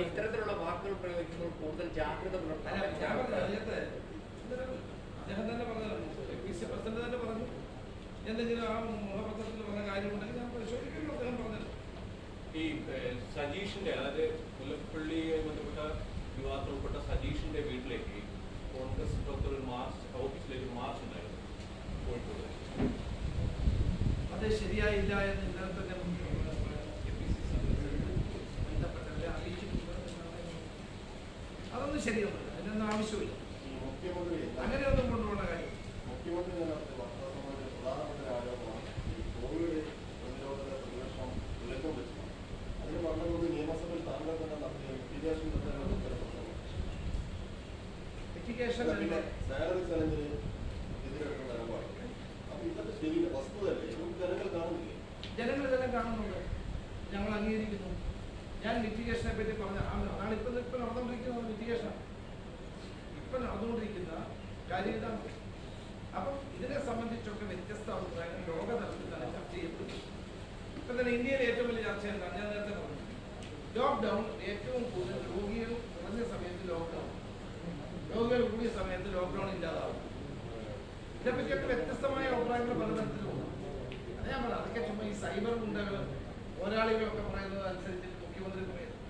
ഇത്തരത്തിലുള്ള വാക്കുകൾ പ്രയോഗിക്കുമ്പോൾ കൂടുതൽ ജാഗ്രത അദ്ദേഹം തന്നെ പറഞ്ഞു, APC പ്രസിഡന്റ് തന്നെ പറഞ്ഞു, എന്തെങ്കിലും ആ മുഖപത്രത്തിൽ പറഞ്ഞ കാര്യമുണ്ടെങ്കിൽ ഞാൻ പരിശോധിക്കുന്നു അദ്ദേഹം പറഞ്ഞത്. ഈ സജീഷിന്റെ, അതായത് മുല്ലപ്പള്ളിയുമായി ബന്ധപ്പെട്ട വിവാദത്തിൽ ഉൾപ്പെട്ട സജീഷിന്റെ വീട്ടിലേക്ക് കോൺഗ്രസ് പ്രവർത്തകർ ഒരു മാർച്ച്, ഓഫീസിലേക്ക് മാർച്ച് ഉണ്ടായിരുന്നു കോഴിക്കോട്. അത് ശരിയായില്ല എന്ന് ഇന്നലെ തന്നെ ബന്ധപ്പെട്ടവരെ അറിയിച്ചിട്ടുണ്ട്. അതൊന്നും ശരിയൊന്നുമില്ല, അതിനൊന്നും ആവശ്യമില്ല. അങ്ങനെയൊന്നും കൊണ്ടുപോകേണ്ട കാര്യം. മുഖ്യമന്ത്രി നടത്തിയ വാർത്താസമ്മേളനത്തിൽ പ്രധാനപ്പെട്ട ആരോപണമാണ് ഈ കോവിഡ് പ്രതിരോധ പ്രതിപക്ഷം ഉലക്കം വെച്ചത്. അതിന് പറഞ്ഞുകൊണ്ട് നിയമസഭയിൽ താങ്കൾ തന്നെ നടത്തിയ മിറ്റിഗേഷൻ പിന്നെ സാലറി ചലഞ്ചിന് എതിരെടുക്കുന്ന നിലപാട്. അപ്പൊ ഇതൊക്കെ ശരിയില്ല, വസ്തുതയല്ലേ? ഇതൊന്നും ജനങ്ങൾ കാണുന്നില്ലേ? ജനങ്ങൾ ഇതെല്ലാം കാണുന്നുണ്ട്, ഞങ്ങൾ അംഗീകരിക്കുന്നു. ഞാൻ മിറ്റിഗേഷനെ പറ്റി പറഞ്ഞ അതാണ് ഇപ്പൊ നടന്നുകൊണ്ടിരിക്കുന്നത്. മിറ്റിഗേഷൻ ഇപ്പൊ നടന്നുകൊണ്ടിരിക്കുന്ന കാര്യം ഇതാണ്. അപ്പം ഇതിനെ സംബന്ധിച്ചൊക്കെ വ്യത്യസ്ത അഭിപ്രായങ്ങൾ ലോകതലത്തിൽ തന്നെ ചർച്ച ചെയ്യപ്പെടുന്നു. ഇപ്പൊ തന്നെ ഇന്ത്യയിലെ ഏറ്റവും വലിയ ചർച്ച എന്താണ്? ഞാൻ നേരത്തെ പറഞ്ഞു, ലോക്ക്ഡൌൺ ഏറ്റവും കൂടുതൽ രോഗികൾ കുറഞ്ഞ സമയത്ത് ലോക്ക്ഡൌൺ, രോഗികൾ കൂടിയ സമയത്ത് ലോക്ക്ഡൌൺ ഇല്ലാതാവും. ഇതിനെപ്പറ്റിയൊക്കെ വ്യത്യസ്തമായ അഭിപ്രായങ്ങൾ പലതരത്തിലുണ്ട്. അത് ഞാൻ പറഞ്ഞു, അതൊക്കെ ചുമ്മാ ഈ സൈബർ ഗുണ്ടകൾ പോരാളികളൊക്കെ പറയുന്നത് അനുസരിച്ച് മുഖ്യമന്ത്രി പറയുന്നത്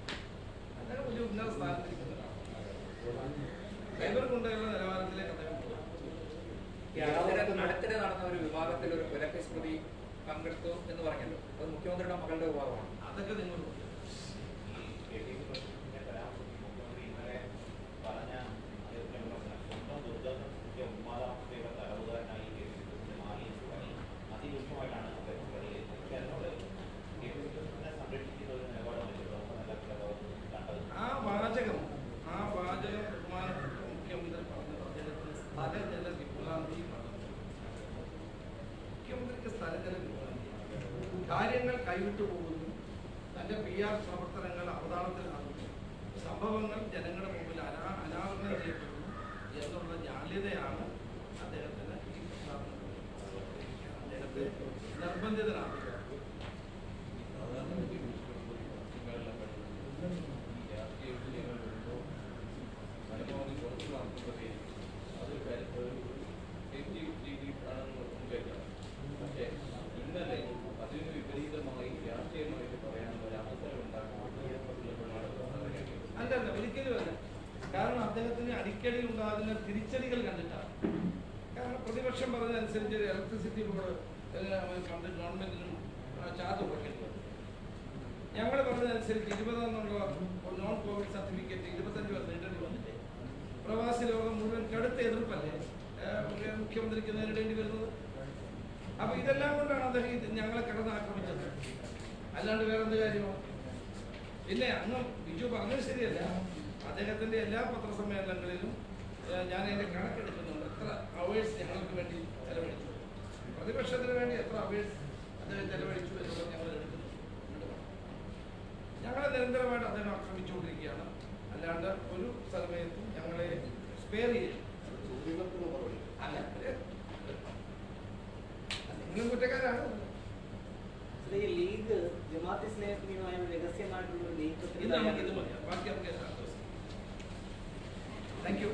അദ്ദേഹം വലിയ ഉന്നത സ്ഥാനത്തിരിക്കുന്നതാണ്. സൈബർ ഗുണ്ടകളുടെ നിലവാരത്തിലേക്ക് അദ്ദേഹം അടുത്തിടെ നടന്ന ഒരു വിവാദത്തിൽ ഒരു കൊലക്കേസ് പ്രതി പങ്കെടുത്തു എന്ന് പറഞ്ഞല്ലോ, അത് മുഖ്യമന്ത്രിയുടെ മകളുടെ വിവാദമാണ്. അതൊക്കെ നിങ്ങൾ ആ വാചകം ബഹുമാനപ്പെട്ട മുഖ്യമന്ത്രി പറഞ്ഞത് അദ്ദേഹത്തിന് സ്ഥലജല വിഭ്രാന്തി. മുഖ്യമന്ത്രിക്ക് സ്ഥലജല വിഭ്രാന്തി, കാര്യങ്ങൾ കൈവിട്ടു പോകുന്നു, തന്റെ PR പ്രവർത്തനങ്ങൾ അവതാളത്തിലാകുന്നു, സംഭവങ്ങൾ ജനങ്ങളുടെ മുമ്പിൽ അനാവരണം ചെയ്യപ്പെടുന്നു എന്നുള്ള ജാള്യതയാണ് അദ്ദേഹത്തിന് ഈ പ്രസ്താവന. അദ്ദേഹത്തെ നിർബന്ധിതനാണ്. പക്ഷേ ഇന്നലെ അതിന് വിപരീതമായി രാഷ്ട്രീയമായിട്ട് പറയാനുള്ള ഒരു അവസരം അല്ലല്ല, ഒരിക്കലും അല്ല. കാരണം അദ്ദേഹത്തിന് അടിക്കടി ഉണ്ടാകുന്ന തിരിച്ചടികൾ കണ്ടിട്ടാണ്. കാരണം പ്രതിപക്ഷം പറഞ്ഞതനുസരിച്ച് ഇലക്ട്രിസിറ്റി ബോർഡ് പണ്ട് ഗവൺമെന്റിനും ചാർജ് കുറയ്ക്കേണ്ടി വന്നു. ഞങ്ങൾ പറഞ്ഞതനുസരിച്ച് 20 എന്നുള്ള നോൺ കോവിഡ് സർട്ടിഫിക്കറ്റ് 25 വരെ നീട്ടേണ്ടി വന്നില്ലേ? പ്രവാസി ലോകം മുഴുവൻ കടുത്ത എതിർപ്പല്ലേ മുഖ്യമന്ത്രിക്ക് നേരിടേണ്ടി വരുന്നത്? അപ്പൊ ഇതെല്ലാം കൊണ്ടാണ് അദ്ദേഹം ഞങ്ങളെ കടന്നാക്രമിച്ചത്, അല്ലാണ്ട് വേറെന്ത് കാര്യമോ? പിന്നെ അന്ന് ബിജു പറഞ്ഞത് ശരിയല്ല. അദ്ദേഹത്തിന്റെ എല്ലാ പത്രസമ്മേളനങ്ങളിലും ഞാൻ അതിന്റെ കണക്കെടുക്കുന്നുണ്ട്. എത്ര അവേഴ്സ് ഞങ്ങൾക്ക് വേണ്ടി ചെലവഴിച്ചു, പ്രതിപക്ഷത്തിന് വേണ്ടി എത്ര അവേഴ്സ് അദ്ദേഹം ചെലവഴിച്ചു എന്നുള്ളത് ഞങ്ങൾ എടുക്കുന്നു. ഞങ്ങളെ നിരന്തരമായിട്ട് അദ്ദേഹം ആക്രമിച്ചുകൊണ്ടിരിക്കുകയാണ്, അല്ലാണ്ട് ഒരു സമയത്തും ഞങ്ങളെ സ്പെയർ ചെയ്യും. അല്ല, നിങ്ങളും കുറ്റക്കാരാണ്. ഈ ലീഗ് ജമാഅത്ത് ഇസ്ലാമിയുമായ രഹസ്യമായിട്ടുള്ള ഒരു ലീഗ് ഇത് നമുക്ക് ഇത് മതി, ബാക്കി നമുക്ക് താങ്ക് യു.